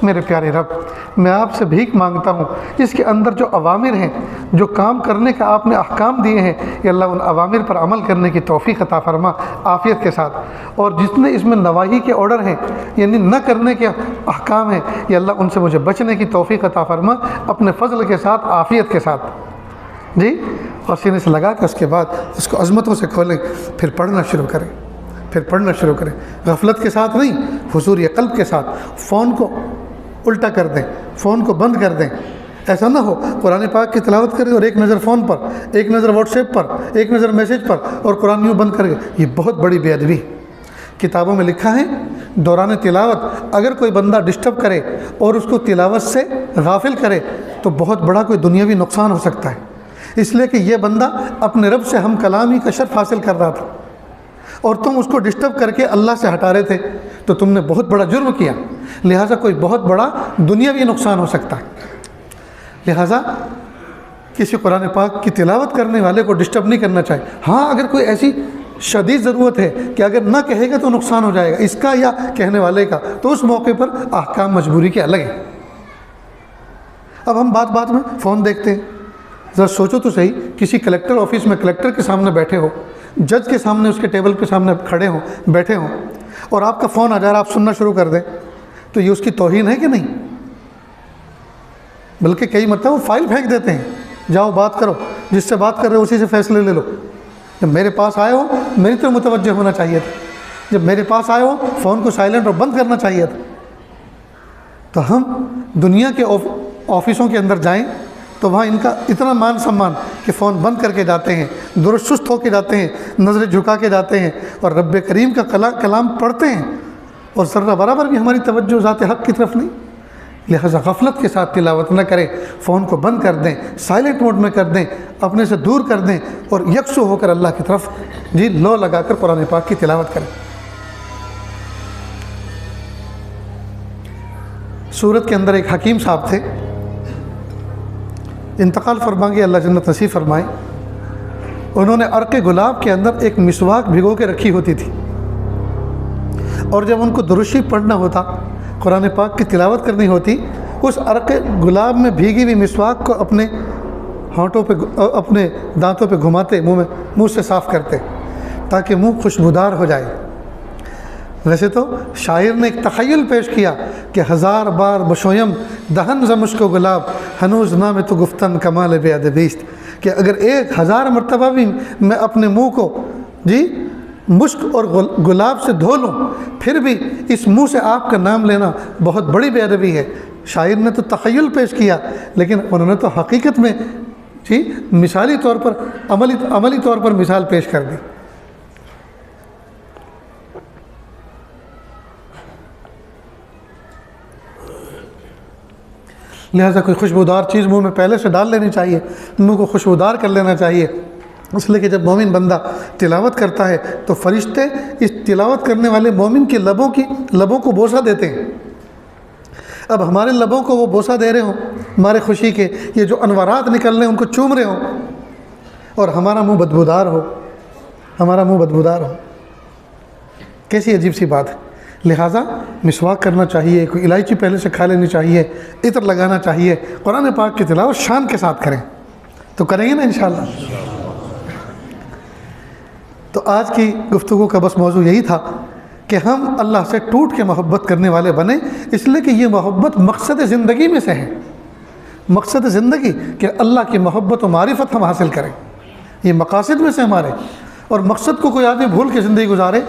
میرے پیارے رب میں آپ سے بھیک مانگتا ہوں، اس کے اندر جو اوامر ہیں، جو کام کرنے کا آپ نے احکام دیے ہیں، یا اللہ ان اوامر پر عمل کرنے کی توفیق عطا فرما عافیت کے ساتھ، اور جتنے اس میں نواہی کے آرڈر ہیں یعنی نہ کرنے کے احکام ہیں، یا اللہ ان سے مجھے بچنے کی توفیق عطا فرما اپنے فضل کے ساتھ، عافیت کے ساتھ اور سینے سے لگا کے اس کے بعد اس کو عظمتوں سے کھولیں، پھر پڑھنا شروع کریں، غفلت کے ساتھ نہیں، حضور قلب کے ساتھ۔ فون کو الٹا کر دیں، فون کو بند کر دیں، ایسا نہ ہو قرآن پاک کی تلاوت کریں اور ایک نظر فون پر، ایک نظر واٹس ایپ پر، ایک نظر میسیج پر اور قرآن یوں بند کر کے، یہ بہت بڑی بے ادبی۔ کتابوں میں لکھا ہے دوران تلاوت اگر کوئی بندہ ڈسٹرب کرے اور اس کو تلاوت سے غافل کرے تو بہت بڑا کوئی دنیاوی نقصان ہو سکتا ہے، اس لیے کہ یہ بندہ اپنے رب سے ہم کلامی کا شرف حاصل کر رہا تھا اور تم اس کو ڈسٹرب کر کے اللہ سے ہٹا رہے تھے، تو تم نے بہت بڑا جرم کیا، لہٰذا کوئی بہت بڑا دنیاوی نقصان ہو سکتا ہے۔ لہٰذا کسی قرآن پاک کی تلاوت کرنے والے کو ڈسٹرب نہیں کرنا چاہیے۔ ہاں اگر کوئی ایسی شدید ضرورت ہے کہ اگر نہ کہے گا تو نقصان ہو جائے گا اس کا یا کہنے والے کا، تو اس موقع پر احکام مجبوری کے الگ ہیں۔ اب ہم بات میں فون دیکھتے ہیں، ذرا سوچو تو صحیح، کسی کلیکٹر آفس میں کلیکٹر کے سامنے بیٹھے ہو، جج کے سامنے اس کے ٹیبل کے سامنے کھڑے ہوں بیٹھے ہوں اور آپ کا فون آ جا رہا ہے، آپ سننا شروع کر دیں، تو یہ اس کی توہین ہے کہ نہیں؟ بلکہ کئی مرتبہ وہ فائل پھینک دیتے ہیں، جاؤ بات کرو، جس سے بات کر رہے ہو اسی سے فیصلے لے لو۔ جب میرے پاس آئے ہو میری طرف متوجہ ہونا چاہیے تھا، جب میرے پاس آئے ہو فون کو سائلنٹ اور بند کرنا چاہیے تھا۔ تو ہم دنیا کے آفسوں کے اندر جائیں تو وہاں ان کا اتنا مان سمان کہ فون بند کر کے جاتے ہیں، درست سست ہو کے جاتے ہیں، نظریں جھکا کے جاتے ہیں اور رب کریم کا کلام پڑھتے ہیں، اور ذرہ برابر بھی ہماری توجہ ذات حق کی طرف نہیں۔ لہذا غفلت کے ساتھ تلاوت نہ کریں، فون کو بند کر دیں، سائلنٹ موڈ میں کر دیں، اپنے سے دور کر دیں اور یکسو ہو کر اللہ کی طرف لو لگا کر قرآن پاک کی تلاوت کریں۔ سورت کے اندر ایک حکیم صاحب تھے، انتقال فرما گئے، اللہ جنت نصیب فرمائے۔ انہوں نے عرق گلاب کے اندر ایک مسواک بھگو کے رکھی ہوتی تھی، اور جب ان کو درود شریف پڑھنا ہوتا، قرآن پاک کی تلاوت کرنی ہوتی، اس عرق گلاب میں بھیگی ہوئی مسواک کو اپنے ہونٹوں پہ، اپنے دانتوں پہ گھماتے، منہ سے صاف کرتے تاکہ منہ خوشبودار ہو جائے۔ ویسے تو شاعر نے ایک تخیل پیش کیا کہ 1000 بار بشویم دہن ز مشک و گلاب ہنوز نام تو گفتن کمال بے ادبیست، کہ اگر 1000 مرتبہ بھی میں اپنے منہ کو مشک اور گلاب سے دھو لوں پھر بھی اس منہ سے آپ کا نام لینا بہت بڑی بے ادبی ہے۔ شاعر نے تو تخیل پیش کیا، لیکن انہوں نے تو حقیقت میں مثالی طور پر عملی طور پر مثال پیش کر دی۔ لہٰذا کوئی خوشبودار چیز منہ میں پہلے سے ڈال لینی چاہیے، منہ کو خوشبودار کر لینا چاہیے، اس لیے کہ جب مومن بندہ تلاوت کرتا ہے تو فرشتے اس تلاوت کرنے والے مومن کے لبوں کو بوسہ دیتے ہیں۔ اب ہمارے لبوں کو وہ بوسہ دے رہے ہوں ہمارے خوشی کے، یہ جو انوارات نکل رہے ہیں ان کو چوم رہے ہوں، اور ہمارا منہ بدبودار ہو، کیسی عجیب سی بات ہے۔ لہٰذا مسواک کرنا چاہیے، کوئی الائچی پہلے سے کھا لینی چاہیے، عطر لگانا چاہیے، قرآن پاک کی تلاوت شان کے ساتھ کریں، تو کریں گے نا انشاءاللہ۔ تو آج کی گفتگو کا بس موضوع یہی تھا کہ ہم اللہ سے ٹوٹ کے محبت کرنے والے بنیں، اس لیے کہ یہ محبت مقصد زندگی میں سے ہے، مقصد زندگی کہ اللہ کی محبت و معرفت ہم حاصل کریں، یہ مقاصد میں سے ہمارے۔ اور مقصد کو کوئی آدمی بھول کے زندگی گزارے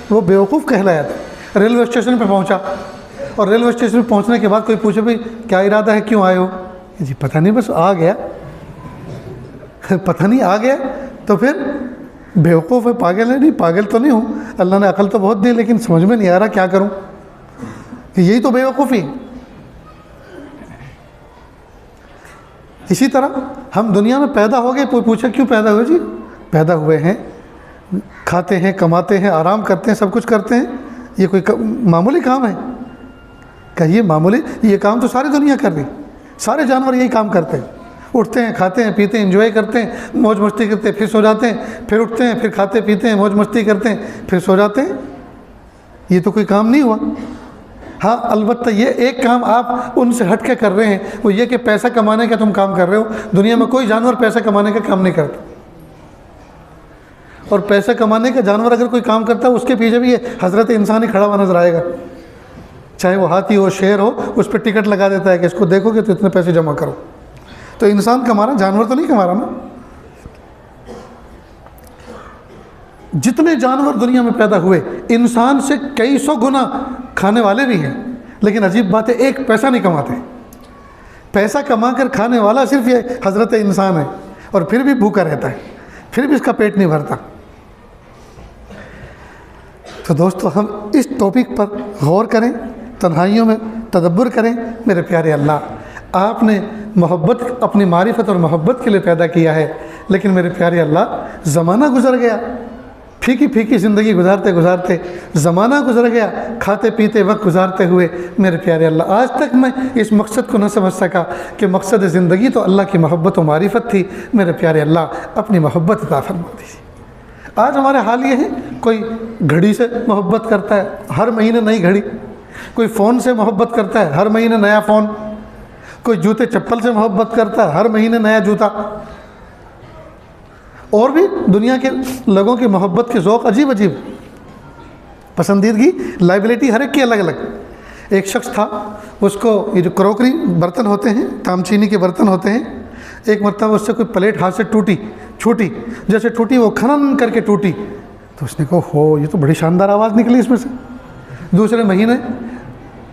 وہ بیوقوف کہلایا تھا۔ ریلوے اسٹیشن پہ پہنچا اور ریلوے اسٹیشن پہ پہنچنے کے بعد کوئی پوچھے بھائی کیا ارادہ ہے، کیوں آئے ہو؟ جی پتہ نہیں، بس آ گیا، پتہ نہیں آ گیا، تو پھر بیوقوف ہے، پاگل ہے؟ نہیں، پاگل تو نہیں ہوں، اللہ نے عقل تو بہت دی لیکن سمجھ میں نہیں آ رہا کیا کروں، یہی تو بیوقوفی۔ اسی طرح ہم دنیا میں پیدا ہو گئے، کوئی پوچھے کیوں پیدا ہوئے؟ جی پیدا ہوئے ہیں، کھاتے ہیں، کماتے ہیں، آرام کرتے ہیں، سب کچھ کرتے ہیں، یہ کوئی معمولی کام ہے؟ کہیے معمولی؟ یہ کام تو ساری دنیا کر رہی، سارے جانور یہی کام کرتے ہیں، اٹھتے ہیں، کھاتے ہیں، پیتے ہیں، انجوائے کرتے ہیں، موج مستی کرتے ہیں، پھر سو جاتے ہیں، پھر اٹھتے ہیں، پھر کھاتے پیتے ہیں، موج مستی کرتے ہیں، پھر سو جاتے ہیں۔ یہ تو کوئی کام نہیں ہوا۔ ہاں البتہ یہ ایک کام آپ ان سے ہٹ کے کر رہے ہیں، وہ یہ کہ پیسہ کمانے کا تم کام کر رہے ہو۔ دنیا میں کوئی جانور پیسہ کمانے کا کام نہیں کرتا، اور پیسہ کمانے کا جانور اگر کوئی کام کرتا ہے اس کے پیچھے بھی یہ حضرت انسان ہی کھڑا ہوا نظر آئے گا، چاہے وہ ہاتھی ہو، شیر ہو، اس پہ ٹکٹ لگا دیتا ہے کہ اس کو دیکھو گے تو اتنے پیسے جمع کرو۔ تو انسان کما رہا، جانور تو نہیں کما رہا نا۔ جتنے جانور دنیا میں پیدا ہوئے انسان سے کئی سو گنا کھانے والے بھی ہیں، لیکن عجیب بات ہے ایک پیسہ نہیں کماتے۔ پیسہ کما کر کھانے والا صرف یہ حضرت انسان ہے، اور پھر بھی بھوکا رہتا ہے، پھر بھی اس کا پیٹ نہیں بھرتا۔ تو دوستو ہم اس ٹاپک پر غور کریں، تنہائیوں میں تدبر کریں۔ میرے پیارے اللہ، آپ نے محبت اپنی معرفت اور محبت کے لیے پیدا کیا ہے، لیکن میرے پیارے اللہ زمانہ گزر گیا، پھیکی پھیکی زندگی گزارتے گزارتے زمانہ گزر گیا، کھاتے پیتے وقت گزارتے ہوئے میرے پیارے اللہ آج تک میں اس مقصد کو نہ سمجھ سکا کہ مقصد زندگی تو اللہ کی محبت و معرفت تھی۔ میرے پیارے اللہ اپنی محبت عطا فرما دیجیے۔ آج ہمارے حال یہ ہے، کوئی گھڑی سے محبت کرتا ہے، ہر مہینے نئی گھڑی، کوئی فون سے محبت کرتا ہے، ہر مہینے نیا فون، کوئی جوتے چپل سے محبت کرتا ہے، ہر مہینے نیا جوتا، اور بھی دنیا کے لوگوں کی محبت کے ذوق عجیب عجیب، پسندیدگی لائبلٹی ہر ایک کی الگ الگ۔ ایک شخص تھا، اس کو یہ جو کروکری برتن ہوتے ہیں، تام چینی کے برتن ہوتے ہیں، ایک مرتبہ اس سے کوئی پلیٹ ہاتھ سے چھوٹی، جیسے ٹوٹی وہ کھنن کر کے ٹوٹی، تو اس نے کہا ہو یہ تو بڑی شاندار آواز نکلی اس میں سے۔ دوسرے مہینے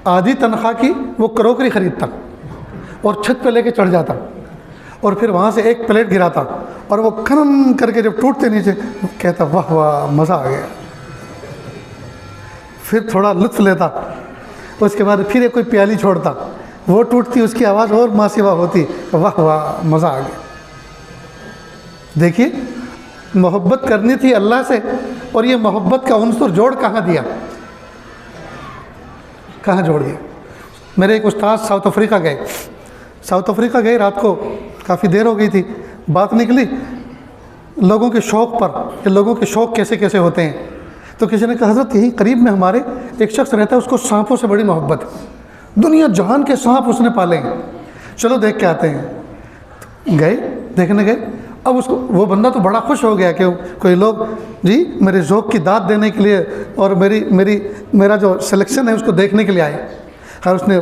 آدھی تنخواہ کی وہ کروکری خریدتا اور چھت پہ لے کے چڑھ جاتا، اور پھر وہاں سے ایک پلیٹ گراتا، اور وہ کھنن کر کے جب ٹوٹتے نیچے کہتا واہ واہ مزہ آ گیا، پھر تھوڑا لطف لیتا، اس کے بعد پھر ایک کوئی پیالی چھوڑتا، وہ ٹوٹتی، اس کی آواز اور ماسوا ہوتی، واہ واہ مزہ آ گیا۔ دیکھیے محبت کرنی تھی اللہ سے، اور یہ محبت کا عنصر جوڑ کہاں دیا، کہاں جوڑ دیا۔ میرے ایک استاد ساؤتھ افریقہ گئے، رات کو کافی دیر ہو گئی تھی، بات نکلی لوگوں کے شوق پر کہ لوگوں کے شوق کیسے کیسے ہوتے ہیں، تو کسی نے کہا حضرت یہی قریب میں ہمارے ایک شخص رہتا ہے، اس کو سانپوں سے بڑی محبت ہے، دنیا جہان کے سانپ اس نے پالے ہیں، چلو دیکھ کے آتے ہیں۔ دیکھنے گئے، اب اس کو وہ بندہ تو بڑا خوش ہو گیا کہ کوئی لوگ جی میرے ذوق کی داد دینے کے لیے اور میرا جو سلیکشن ہے اس کو دیکھنے کے لیے آئے۔ اور اس نے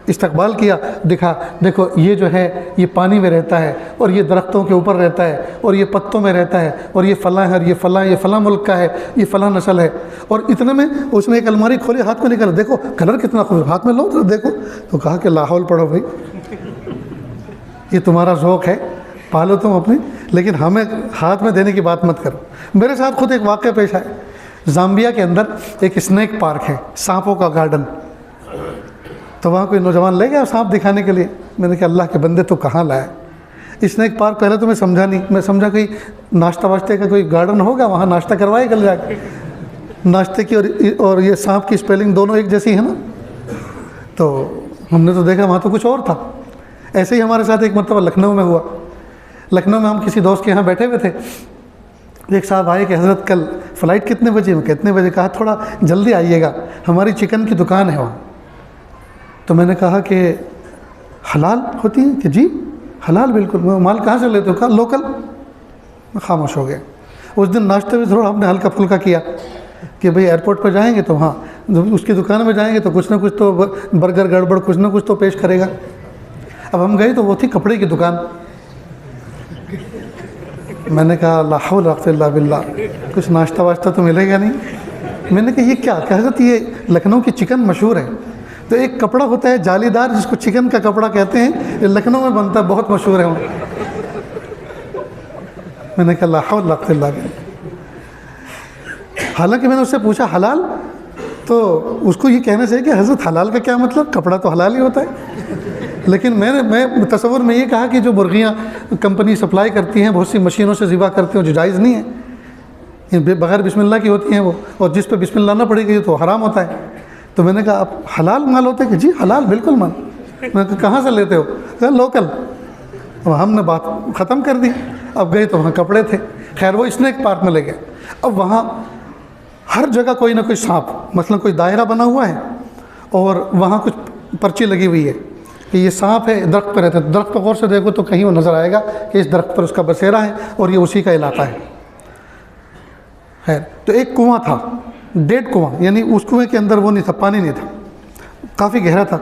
استقبال کیا، دیکھو یہ جو ہے یہ پانی میں رہتا ہے، اور یہ درختوں کے اوپر رہتا ہے، اور یہ پتوں میں رہتا ہے، اور یہ فلاں ہے، اور یہ فلاں ملک کا ہے، یہ فلاں نسل ہے۔ اور اتنے میں اس نے ایک الماری کھولی، ہاتھ میں نکالا، دیکھو کلر کتنا خوبصورت، ہاتھ میں لو دیکھو، تو کہا کہ لا حول پڑھو بھائی، یہ تمہارا ذوق ہے پالو تم اپنی، لیکن ہمیں ہاتھ میں دینے کی بات مت کرو۔ میرے ساتھ خود ایک واقعہ پیش آئے، زامبیا کے اندر ایک اسنیک پارک ہے، سانپوں کا گارڈن، تو وہاں کوئی نوجوان لے گیا سانپ دکھانے کے لیے۔ میں نے کہا اللہ کے بندے تو کہاں لائے اسنیک پارک، پہلے تو میں سمجھا نہیں، میں سمجھا کوئی ناشتہ واشتے کا کوئی گارڈن ہوگا، وہاں ناشتہ کروائے کل جا کے، ناشتے کی اور یہ سانپ کی اسپیلنگ دونوں ایک جیسی ہے نا، تو ہم نے تو دیکھا وہاں تو کچھ اور تھا۔ ایسے ہی ہمارے ساتھ ایک مرتبہ لکھنؤ میں ہوا، لکھنؤ میں ہم کسی دوست کے یہاں بیٹھے ہوئے تھے، ایک صاحب آئے کہ حضرت کل فلائٹ کتنے بجے؟ میں کتنے بجے؟ کہا تھوڑا جلدی آئیے گا، ہماری چکن کی دکان ہے وہاں۔ تو میں نے کہا کہ حلال ہوتی ہے؟ کہ جی حلال بالکل۔ میں مال کہاں سے لیتے ہو؟ کہا لوکل۔ میں خاموش ہو گیا۔ اس دن ناشتے میں تھوڑا ہم نے ہلکا پھلکا کیا کہ بھئی ایئرپورٹ پہ جائیں گے تو ہاں اس کی دکان میں جائیں گے تو کچھ نہ کچھ تو برگر گڑبڑ کچھ نہ کچھ تو پیش کرے گا۔ اب ہم گئے تو وہ تھی کپڑے کی دکان۔ میں نے کہا لا حول ولا قوت الا باللہ، کچھ ناشتہ واشتہ تو ملے گا نہیں۔ میں نے کہا یہ کیا؟ کہ حضرت یہ لکھنؤ کی چکن مشہور ہے، تو ایک کپڑا ہوتا ہے جالی دار جس کو چکن کا کپڑا کہتے ہیں، یہ لکھنؤ میں بنتا ہے، بہت مشہور ہے۔ میں نے کہا لا حول ولا قوت الا باللہ۔ حالانکہ میں نے اس سے پوچھا حلال، تو اس کو یہ کہنا چاہیے کہ حضرت حلال کا کیا مطلب، کپڑا تو حلال ہی ہوتا ہے۔ لیکن میں تصور میں یہ کہا کہ جو مرغیاں کمپنی سپلائی کرتی ہیں بہت سی مشینوں سے ذبح کرتی ہیں جو جائز نہیں ہے، بغیر بسم اللہ کی ہوتی ہیں وہ، اور جس پہ بسم اللہ نہ پڑے گی تو حرام ہوتا ہے۔ تو میں نے کہا آپ حلال مال ہوتے ہیں؟ کہ جی حلال بالکل مال۔ میں نے کہا کہاں سے لیتے ہو؟ کہا لوکل۔ اب ہم نے بات ختم کر دی، اب گئے تو وہاں کپڑے تھے۔ خیر وہ اسنیک پارک میں لے گئے۔ اب وہاں ہر جگہ کوئی نہ کوئی سانپ، مثلا کوئی دائرہ بنا ہوا ہے اور وہاں کچھ پرچی لگی ہوئی ہے کہ یہ سانپ ہے، درخت پہ رہتا ہے، درخت پہ غور سے دیکھو تو کہیں وہ نظر آئے گا کہ اس درخت پر اس کا بسیرا ہے اور یہ اسی کا علاقہ ہے۔ خیر تو ایک کنواں تھا، ڈیڈ کنواں، یعنی اس کنویں کے اندر وہ نہیں تھا، پانی نہیں تھا، کافی گہرا تھا۔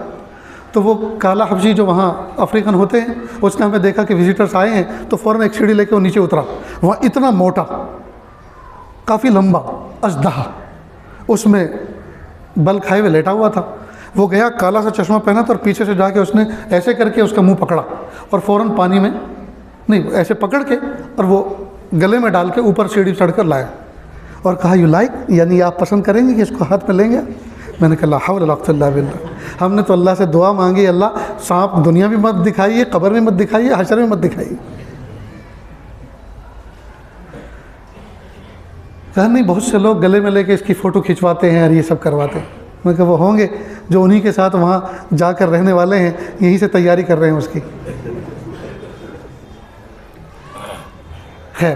تو وہ کالا حبشی جو وہاں افریقن ہوتے ہیں، اس نے ہمیں دیکھا کہ وزٹرس آئے ہیں تو فوراً ایک سیڑھی لے کے وہ نیچے اترا۔ وہاں اتنا موٹا، کافی لمبا اژدہا، اس میں بل کھائے ہوئے لیٹا ہوا تھا۔ وہ گیا، کالا سا چشمہ پہنا تھا، اور پیچھے سے جا کے اس نے ایسے کر کے اس کا منہ پکڑا اور فوراً پانی میں نہیں، ایسے پکڑ کے اور وہ گلے میں ڈال کے اوپر سیڑھی چڑھ کر لایا، اور کہا یو لائک، یعنی آپ پسند کریں گے کہ اس کو ہاتھ میں لیں گے؟ میں نے کہا لا حول ولا قوۃ الا باللہ. ہم نے تو اللہ سے دعا مانگی، اللہ سانپ دنیا میں مت دکھائیے، قبر میں مت دکھائیے، حشر میں مت دکھائیے. کہا نہیں، بہت سے لوگ گلے میں لے کے اس کی فوٹو کھنچواتے ہیں اور یہ سب کرواتے ہیں. میں کہا وہ ہوں گے جو انہی کے ساتھ وہاں جا کر رہنے والے ہیں، یہیں سے تیاری کر رہے ہیں اس کی. خیر،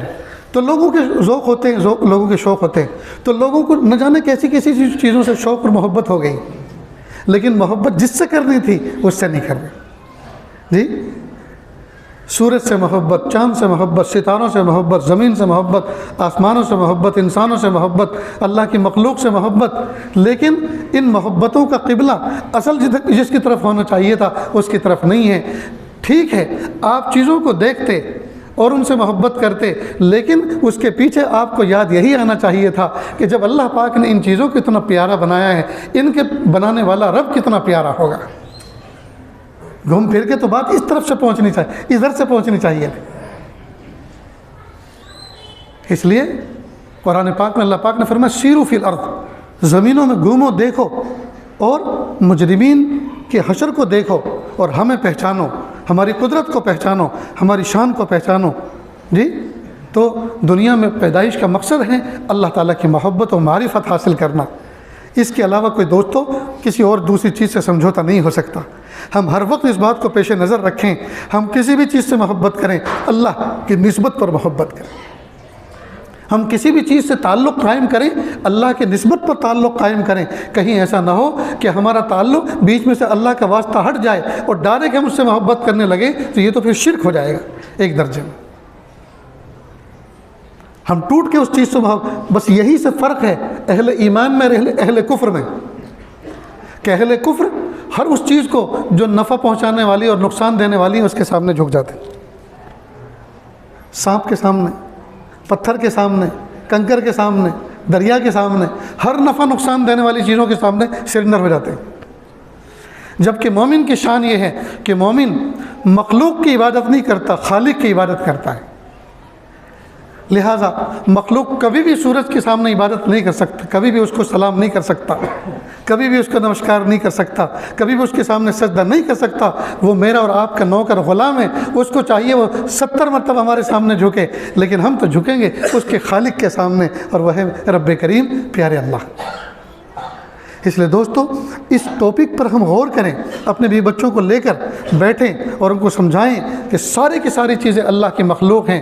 تو لوگوں کے ذوق ہوتے ہیں، لوگوں کے شوق ہوتے ہیں. تو لوگوں کو نہ جانے کیسی کیسی چیزوں سے شوق اور محبت ہو گئی، لیکن محبت جس سے کرنی تھی اس سے نہیں کر رہے. جی، سورج سے محبت، چاند سے محبت، ستاروں سے محبت، زمین سے محبت، آسمانوں سے محبت، انسانوں سے محبت، اللہ کی مخلوق سے محبت. لیکن ان محبتوں کا قبلہ اصل جس کی طرف ہونا چاہیے تھا اس کی طرف نہیں ہے. ٹھیک ہے، آپ چیزوں کو دیکھتے اور ان سے محبت کرتے، لیکن اس کے پیچھے آپ کو یاد یہی آنا چاہیے تھا کہ جب اللہ پاک نے ان چیزوں کو اتنا پیارا بنایا ہے، ان کے بنانے والا رب کتنا پیارا ہوگا. گھوم پھر کے تو بات اس طرف سے پہنچنی چاہیے، ادھر سے پہنچنی چاہیے. اس لیے قرآن پاک میں اللہ پاک نے فرمایا سیرو فی الارض، زمینوں میں گھومو، دیکھو اور مجرمین کے حشر کو دیکھو اور ہمیں پہچانو، ہماری قدرت کو پہچانو، ہماری شان کو پہچانو. جی، تو دنیا میں پیدائش کا مقصد ہے اللہ تعالیٰ کی محبت و معرفت حاصل کرنا. اس کے علاوہ کوئی دوستو کسی اور دوسری چیز سے سمجھوتا نہیں ہو سکتا. ہم ہر وقت اس بات کو پیش نظر رکھیں، ہم کسی بھی چیز سے محبت کریں اللہ کی نسبت پر محبت کریں. ہم کسی بھی چیز سے تعلق قائم کریں اللہ کے نسبت پر تعلق قائم کریں. کہیں ایسا نہ ہو کہ ہمارا تعلق بیچ میں سے اللہ کا واسطہ ہٹ جائے اور ڈائریکٹ ہم اس سے محبت کرنے لگے تو یہ تو پھر شرک ہو جائے گا ایک درجے میں. ہم ٹوٹ کے اس چیز سے بس یہی سے فرق ہے اہل ایمان میں اور اہل کفر میں، کہ اہل کفر ہر اس چیز کو جو نفع پہنچانے والی اور نقصان دینے والی ہے اس کے سامنے جھک جاتے ہیں. سانپ کے سامنے، پتھر کے سامنے، کنکر کے سامنے، دریا کے سامنے، ہر نفع نقصان دینے والی چیزوں کے سامنے سرنڈر ہو جاتے ہیں. جبکہ مومن کی شان یہ ہے کہ مومن مخلوق کی عبادت نہیں کرتا، خالق کی عبادت کرتا ہے. لہٰذا مخلوق کبھی بھی سورج کے سامنے عبادت نہیں کر سکتا، کبھی بھی اس کو سلام نہیں کر سکتا، کبھی بھی اس کو نمسکار نہیں کر سکتا، کبھی بھی اس کے سامنے سجدہ نہیں کر سکتا. وہ میرا اور آپ کا نوکر غلام ہے، اس کو چاہیے وہ 70 مرتبہ ہمارے سامنے جھکے، لیکن ہم تو جھکیں گے اس کے خالق کے سامنے، اور وہ ہے رب کریم پیارے اللہ. اس لیے دوستو اس ٹاپک پر ہم غور کریں، اپنے بھی بچوں کو لے کر بیٹھیں اور ان کو سمجھائیں کہ ساری کی ساری چیزیں اللہ کی مخلوق ہیں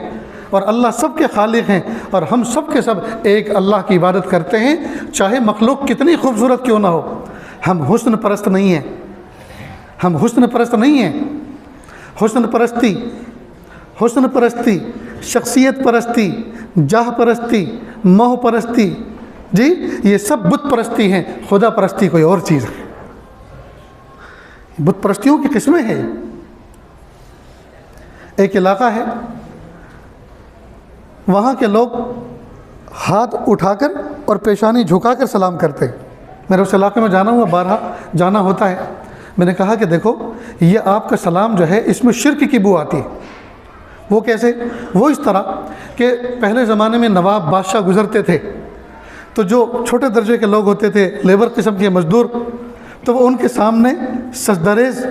اور اللہ سب کے خالق ہیں، اور ہم سب کے سب ایک اللہ کی عبادت کرتے ہیں چاہے مخلوق کتنی خوبصورت کیوں نہ ہو. ہم حسن پرست نہیں ہیں، ہم حسن پرست نہیں ہیں. حسن پرستی، شخصیت پرستی، جاہ پرستی، موہ پرستی، جی یہ سب بت پرستی ہیں. خدا پرستی کوئی اور چیز ہے. بت پرستیوں کی قسمیں ہیں. ایک علاقہ ہے وہاں کے لوگ ہاتھ اٹھا کر اور پیشانی جھکا کر سلام کرتے. میرے اس علاقے میں جانا ہوا، بارہا جانا ہوتا ہے. میں نے کہا کہ دیکھو یہ آپ کا سلام جو ہے اس میں شرک کی بو آتی ہے. وہ کیسے؟ وہ اس طرح کہ پہلے زمانے میں نواب بادشاہ گزرتے تھے تو جو چھوٹے درجے کے لوگ ہوتے تھے، لیبر قسم کے مزدور، تو وہ ان کے سامنے سجدریز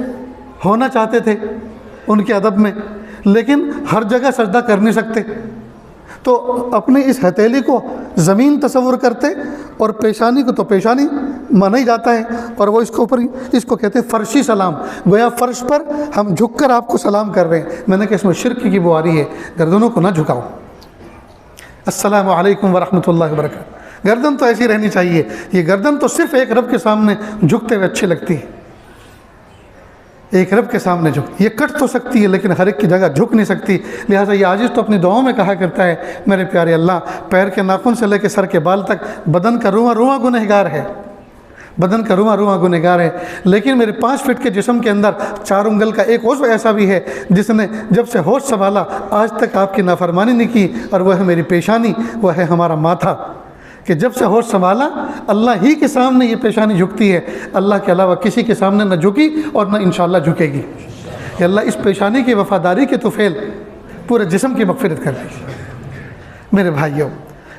ہونا چاہتے تھے ان کے ادب میں، لیکن ہر جگہ سجدہ کر نہیں سکتے. تو اپنی اس ہتھیلی کو زمین تصور کرتے اور پیشانی کو تو پیشانی مانا ہی جاتا ہے، اور وہ اس کے اوپر اس کو کہتے ہیں فرشی سلام. گویا فرش پر ہم جھک کر آپ کو سلام کر رہے ہیں. میں نے کہا اس میں شرک کی بو آ رہی ہے، گردنوں کو نہ جھکاؤ. السلام علیکم ورحمۃ اللہ وبرکاتہ. گردن تو ایسی رہنی چاہیے. یہ گردن تو صرف ایک رب کے سامنے جھکتے ہوئے اچھی لگتی ہے. ایک رب کے سامنے جھک، یہ کٹ تو سکتی ہے لیکن ہر ایک کی جگہ جھک نہیں سکتی. لہٰذا یہ عاجز تو اپنی دعاؤں میں کہا کرتا ہے میرے پیارے اللہ، پیر کے ناخن سے لے کے سر کے بال تک بدن کا رواں رواں گنہگار ہے، بدن کا رواں رواں گنہگار ہے. لیکن میرے 5 فٹ کے جسم کے اندر 4 انگل کا ایک عضو ایسا بھی ہے جس نے جب سے ہوش سنبھالا آج تک آپ کی نافرمانی نہیں کی، اور وہ ہے میری پیشانی، وہ ہے ہمارا ماتھا، کہ جب سے ہوش سنبھالا اللہ ہی کے سامنے یہ پیشانی جھکتی ہے، اللہ کے علاوہ کسی کے سامنے نہ جھکی اور نہ انشاءاللہ جھکے گی. کہ اللہ اس پیشانی کی وفاداری کے طفیل پورے جسم کی مغفرت کر دی. میرے بھائیوں،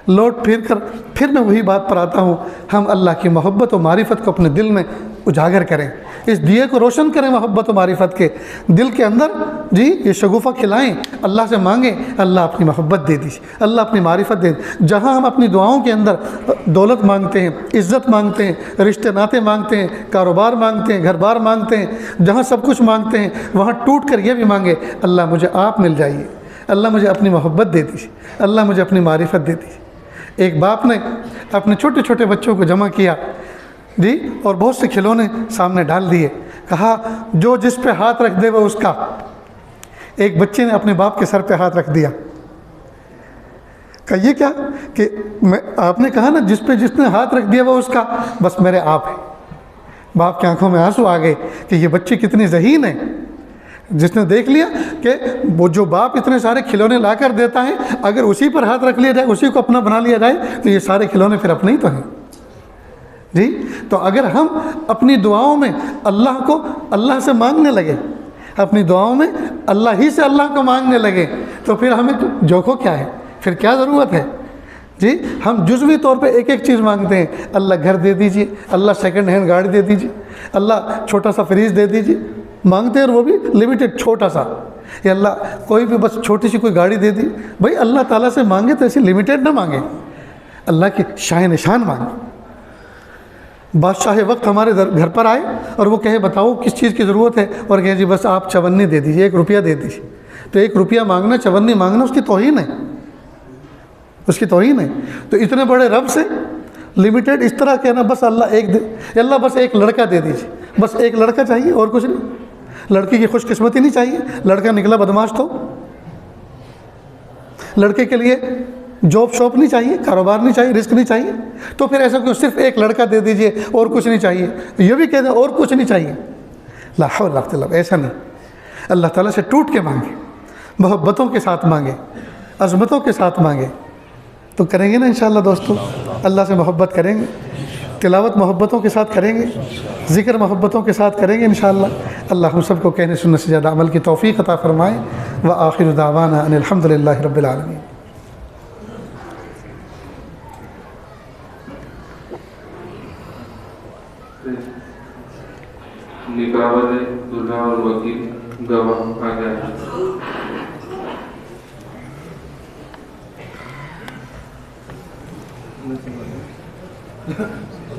لوٹ پھر کر پھر میں وہی بات پر آتا ہوں، ہم اللہ کی محبت و معرفت کو اپنے دل میں اجاگر کریں، اس دیے کو روشن کریں محبت و معرفت کے دل کے اندر، جی یہ شگوفہ کھلائیں، اللہ سے مانگیں، اللہ اپنی محبت دے دیجیے، اللہ اپنی معرفت دے دی۔ جہاں ہم اپنی دعاؤں کے اندر دولت مانگتے ہیں، عزت مانگتے ہیں، رشتے ناتے مانگتے ہیں، کاروبار مانگتے ہیں، گھر بار مانگتے ہیں، جہاں سب کچھ مانگتے ہیں، وہاں ٹوٹ کر یہ بھی مانگے اللہ مجھے آپ مل جائیے، اللہ مجھے اپنی محبت دے دیجیے، اللہ مجھے اپنی معرفت دے دیجیے۔ ایک باپ نے اپنے چھوٹے چھوٹے بچوں کو جمع کیا، جی، اور بہت سے کھلونے سامنے ڈال دیے، کہا جو جس پہ ہاتھ رکھ دے وہ اس کا۔ ایک بچے نے اپنے باپ کے سر پہ ہاتھ رکھ دیا، کہا یہ کیا؟ کہ آپ نے کہا نا جس پہ جس نے ہاتھ رکھ دیا وہ اس کا، بس میرے آپ ہیں۔ باپ کی آنکھوں میں آنسو آ گئے کہ یہ بچی کتنی ذہین ہے، جس نے دیکھ لیا کہ وہ جو باپ اتنے سارے کھلونے لا کر دیتا ہے، اگر اسی پر ہاتھ رکھ لیا جائے، اسی کو اپنا بنا لیا جائے، تو یہ سارے کھلونے پھر اپنے ہی تو ہیں۔ جی، تو اگر ہم اپنی دعاؤں میں اللہ کو اللہ سے مانگنے لگے، اپنی دعاؤں میں اللہ ہی سے اللہ کو مانگنے لگے، تو پھر ہمیں جوکھو کیا ہے، پھر کیا ضرورت ہے؟ جی، ہم جزوی طور پہ ایک ایک چیز مانگتے ہیں، اللہ گھر دے دیجیے، اللہ سیکنڈ ہینڈ گاڑی دے دیجیے، اللہ چھوٹا سا فریج دے دیجیے، مانگتے ہیں، اور وہ بھی لمیٹڈ چھوٹا سا، یا اللہ کوئی بھی بس چھوٹی سی کوئی گاڑی دے دی۔ بھائی اللہ تعالیٰ سے مانگے تو ایسی لمیٹڈ نہ مانگے، اللہ کی شاہ نشان مانگے۔ بادشاہ وقت ہمارے گھر پر آئے اور وہ کہے بتاؤ کس چیز کی ضرورت ہے، اور کہے جی بس آپ چونی دے دیجیے، 1 روپیہ دے دیجیے، تو 1 روپیہ مانگنا، چونی مانگنا اس کی توہین ہے، اس کی توہین ہے۔ تو اتنے بڑے رب سے لمیٹڈ اس طرح کہنا، بس اللہ ایک دے، اللہ بس ایک لڑکا دے دیجیے، بس ایک لڑکا چاہیے اور کچھ نہیں، لڑکی کی خوش قسمتی نہیں چاہیے، لڑکا نکلا بدماش تو، لڑکے کے لیے جاب شاپ نہیں چاہیے، کاروبار نہیں چاہیے، رزق نہیں چاہیے، تو پھر ایسا کیوں صرف ایک لڑکا دے دیجئے اور کچھ نہیں چاہیے؟ یہ بھی کہہ دیں اور کچھ نہیں چاہیے، لا حول ولا قوت الا باللہ، ایسا نہیں۔ اللہ تعالیٰ سے ٹوٹ کے مانگے، محبتوں کے ساتھ مانگے، عظمتوں کے ساتھ مانگے، تو کریں گے نا انشاءاللہ دوستو، اللہ سے محبت کریں گے، تلاوت محبتوں کے ساتھ کریں گے، ذکر محبتوں کے ساتھ کریں گے انشاءاللہ۔ اللہ ہم سب کو کہنے سننے سے زیادہ عمل کی توفیق عطا فرمائے، وآخر دعوانا ان الحمدللہ رب العالمین۔ نکاح والے دلہا اور وکیل گواہ آ گئے۔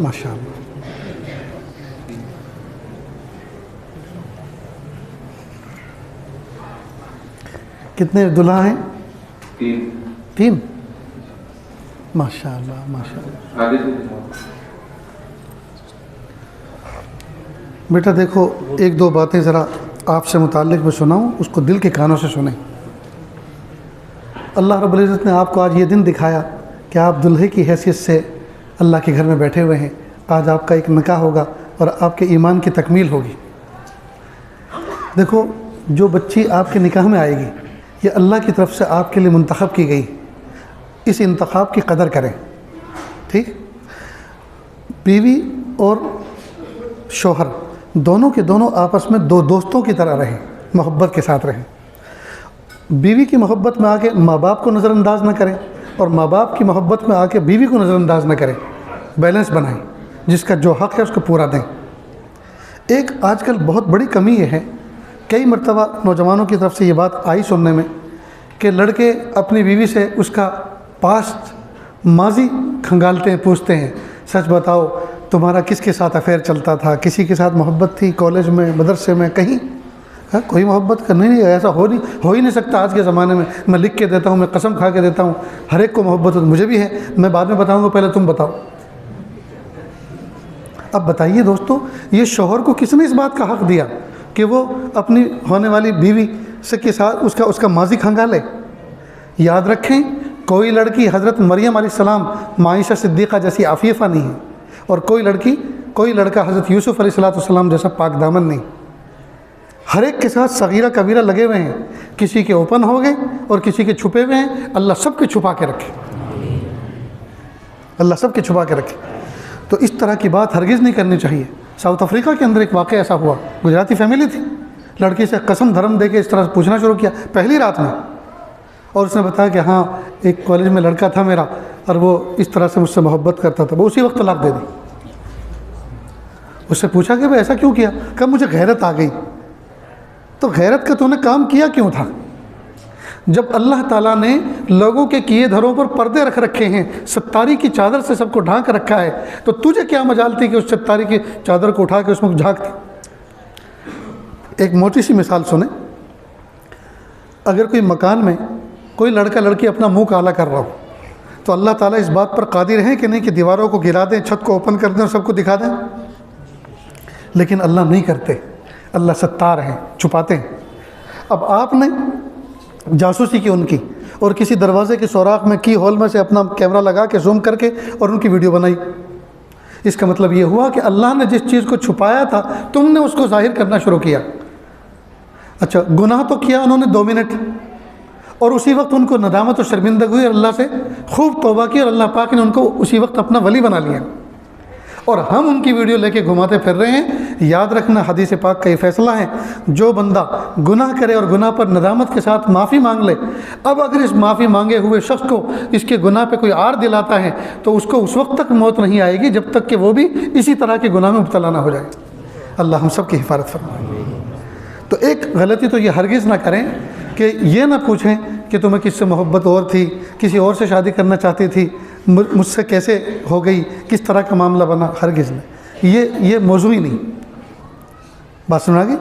ماشاء اللہ۔ کتنے دلہا ہیں؟ 3 ماشاء اللہ ماشاء اللہ۔ آگے سے بیٹا دیکھو، 1-2 باتیں ذرا آپ سے متعلق میں سناؤں، اس کو دل کے کانوں سے سنیں۔ اللہ رب العزت نے آپ کو آج یہ دن دکھایا کہ آپ دلہے کی حیثیت سے اللہ کے گھر میں بیٹھے ہوئے ہیں، آج آپ کا ایک نکاح ہوگا اور آپ کے ایمان کی تکمیل ہوگی۔ دیکھو، جو بچی آپ کے نکاح میں آئے گی یہ اللہ کی طرف سے آپ کے لیے منتخب کی گئی، اس انتخاب کی قدر کریں، ٹھیک؟ بیوی اور شوہر دونوں کے دونوں آپس میں 2 دوستوں کی طرح رہیں، محبت کے ساتھ رہیں۔ بیوی کی محبت میں آ کے ماں باپ کو نظر انداز نہ کریں، اور ماں باپ کی محبت میں آ کے بیوی کو نظر انداز نہ کریں، بیلنس بنائیں، جس کا جو حق ہے اس کو پورا دیں۔ ایک آج کل بہت بڑی کمی یہ ہے، کئی مرتبہ نوجوانوں کی طرف سے یہ بات آئی سننے میں کہ لڑکے اپنی بیوی سے اس کا پاسٹ ماضی کھنگالتے ہیں، پوچھتے ہیں سچ بتاؤ تمہارا کس کے ساتھ افیئر چلتا تھا، کسی کے ساتھ محبت تھی کالج میں، مدرسے میں، کہیں؟ کوئی محبت کرنی نہیں، ایسا ہو ہی نہیں سکتا آج کے زمانے میں، میں لکھ کے دیتا ہوں، میں قسم کھا کے دیتا ہوں، ہر ایک کو محبت مجھے بھی ہے، میں بعد میں بتاؤں گا، پہلے تم بتاؤ۔ اب بتائیے دوستو، یہ شوہر کو کس نے اس بات کا حق دیا کہ وہ اپنی ہونے والی بیوی سے کے ساتھ اس کا ماضی کھنگالے؟ یاد رکھیں، کوئی لڑکی حضرت مریم علیہ السلام، معائشہ صدیقہ جیسی عفیفہ نہیں ہے، اور کوئی لڑکا حضرت یوسف علیہ السلام جیسا پاک دامن نہیں۔ ہر ایک کے ساتھ صغیرہ کبیرہ لگے ہوئے ہیں، کسی کے اوپن ہو گئے اور کسی کے چھپے ہوئے ہیں، اللہ سب کے چھپا کے رکھے، اللہ سب کے چھپا کے رکھے۔ تو اس طرح کی بات ہرگز نہیں کرنی چاہیے۔ ساؤتھ افریقہ کے اندر ایک واقعہ ایسا ہوا، گجراتی فیملی تھی، لڑکی سے قسم دھرم دے کے اس طرح پوچھنا شروع کیا پہلی رات میں، اور اس نے بتایا کہ ہاں ایک کالج میں لڑکا تھا میرا، اور وہ اس طرح سے مجھ سے محبت کرتا تھا، وہ اسی وقت طلاق دے دی۔ اس سے پوچھا کہ بھائی ایسا کیوں کیا؟ کہ مجھے غیرت آ گئی۔ تو غیرت کا تو نے کام کیا کیوں تھا؟ جب اللہ تعالیٰ نے لوگوں کے کیے دھروں پر پردے رکھ رکھے ہیں، ستاری کی چادر سے سب کو ڈھانک رکھا ہے، تو تجھے کیا مجال تھی کہ اس ستاری کی چادر کو اٹھا کے اس میں جھانکتی؟ ایک موٹی سی مثال سنیں۔ اگر کوئی مکان میں کوئی لڑکا لڑکی اپنا منہ کالا کر رہا ہو تو اللہ تعالیٰ اس بات پر قادر ہیں کہ نہیں کہ دیواروں کو گرا دیں، چھت کو اوپن کر دیں اور سب کو دکھا دیں؟ لیکن اللہ نہیں کرتے، اللہ ستار ہیں، چھپاتے ہیں۔ اب آپ نے جاسوسی کی ان کی، اور کسی دروازے کے سوراخ میں کی ہول میں سے اپنا کیمرہ لگا کے زوم کر کے اور ان کی ویڈیو بنائی۔ اس کا مطلب یہ ہوا کہ اللہ نے جس چیز کو چھپایا تھا تم نے اس کو ظاہر کرنا شروع کیا۔ اچھا، گناہ تو کیا انہوں نے 2 منٹ، اور اسی وقت ان کو ندامت اور شرمندگی ہوئی، اور اللہ سے خوب توبہ کی، اور اللہ پاک نے ان کو اسی وقت اپنا ولی بنا لیا، اور ہم ان کی ویڈیو لے کے گھماتے پھر رہے ہیں۔ یاد رکھنا، حدیث پاک کا یہ فیصلہ ہے، جو بندہ گناہ کرے اور گناہ پر ندامت کے ساتھ معافی مانگ لے، اب اگر اس معافی مانگے ہوئے شخص کو اس کے گناہ پہ کوئی آڑ دلاتا ہے تو اس کو اس وقت تک موت نہیں آئے گی جب تک کہ وہ بھی اسی طرح کے گناہ میں مبتلا نہ ہو جائے۔ اللہ ہم سب کی حفاظت فرمائے۔ تو ایک غلطی تو یہ ہرگز نہ کریں کہ یہ نہ پوچھیں کہ تمہیں کس سے محبت اور تھی، کسی اور سے شادی کرنا چاہتی تھی، مجھ سے کیسے ہو گئی، کس طرح کا معاملہ بنا، ہرگز نہیں، یہ موضوع ہی نہیں۔ بات سنا گی؟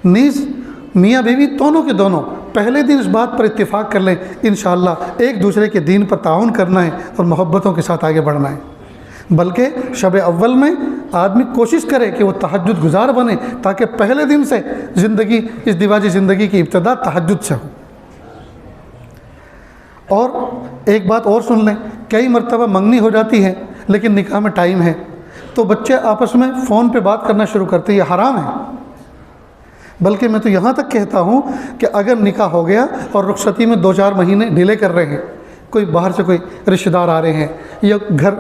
نیز میاں بیوی دونوں کے دونوں پہلے دن اس بات پر اتفاق کر لیں انشاءاللہ ایک دوسرے کے دین پر تعاون کرنا ہے اور محبتوں کے ساتھ آگے بڑھنا ہے۔ بلکہ شب اول میں آدمی کوشش کرے کہ وہ تہجد گزار بنے، تاکہ پہلے دن سے زندگی، اس دیواجی زندگی کی ابتدا تہجد سے ہو۔ اور ایک بات اور سن لیں، کئی مرتبہ منگنی ہو جاتی ہے لیکن نکاح میں ٹائم ہے، تو بچے آپس میں فون پہ بات کرنا شروع کرتے ہیں، یہ حرام ہے۔ بلکہ میں تو یہاں تک کہتا ہوں کہ اگر نکاح ہو گیا اور رخصتی میں 2-4 مہینے ڈیلے کر رہے ہیں، کوئی باہر سے کوئی رشتہ دار آ رہے ہیں، یا گھر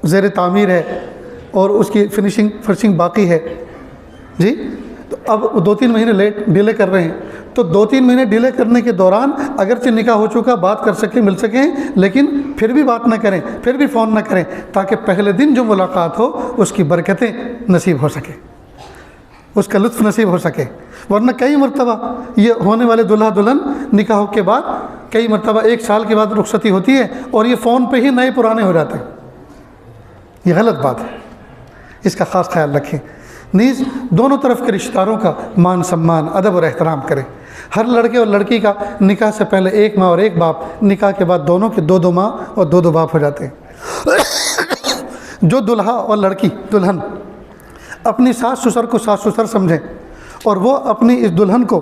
زیر تعمیر ہے اور اس کی فنشنگ باقی ہے، جی، تو اب 2-3 مہینے ڈیلے کر رہے ہیں، تو 2-3 مہینے ڈیلے کرنے کے دوران اگرچہ نکاح ہو چکا، بات کر سکیں، مل سکیں، لیکن پھر بھی بات نہ کریں، پھر بھی فون نہ کریں، تاکہ پہلے دن جو ملاقات ہو اس کی برکتیں نصیب ہو سکے، اس کا لطف نصیب ہو سکے۔ ورنہ کئی مرتبہ یہ ہونے والے دلہا دلہن نکاح کے بعد کئی مرتبہ 1 سال کے بعد رخصتی ہوتی ہے اور یہ فون پہ ہی نئے پرانے ہو جاتے ہیں۔ یہ غلط بات ہے، اس کا خاص خیال رکھیں۔ نیز دونوں طرف کے رشتہ داروں کا مان سمان، ادب اور احترام کریں۔ ہر لڑکے اور لڑکی کا نکاح سے پہلے 1 ماں اور 1 باپ، نکاح کے بعد دونوں کے 2 ماں اور 2 باپ ہو جاتے ہیں۔ جو دلہا اور لڑکی دلہن اپنی ساس سسر کو ساس سسر سمجھیں اور وہ اپنی اس دلہن کو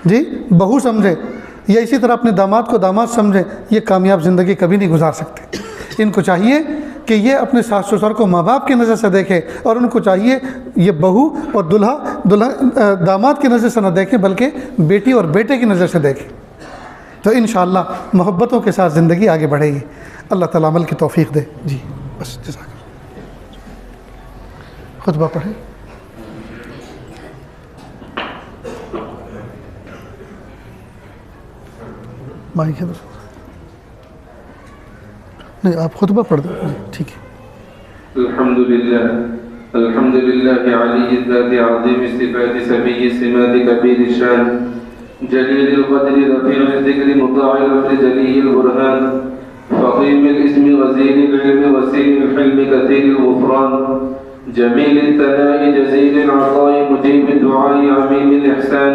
جی بہو سمجھے، یا اسی طرح اپنے داماد کو داماد سمجھیں، یہ کامیاب زندگی کبھی نہیں گزار سکتے۔ ان کو چاہیے کہ یہ اپنے ساس سسر کو ماں باپ کی نظر سے دیکھیں، اور ان کو چاہیے یہ بہو اور داماد کی نظر سے نہ دیکھیں بلکہ بیٹی اور بیٹے کی نظر سے دیکھیں، تو انشاءاللہ محبتوں کے ساتھ زندگی آگے بڑھے گی۔ اللہ تعالیٰ عمل کی توفیق دے۔ جی بس، جزاک اللہ۔ خطبہ پڑھیں۔ مائک ہے نہیں، آپ خطبہ پڑھ دیں، ٹھیک ہے۔ الحمد لله علی الذات عظیم الصفات سمیع السمات کبیر الشان جلیل القدر رفیع الذکر مطاع الامر جلیل البرهان فقیم الاسم غزیر العلم وسیع الحلم کثیر الغفران جمیل الثناء جزیل العطاء مجیب الدعاء عمیم الاحسان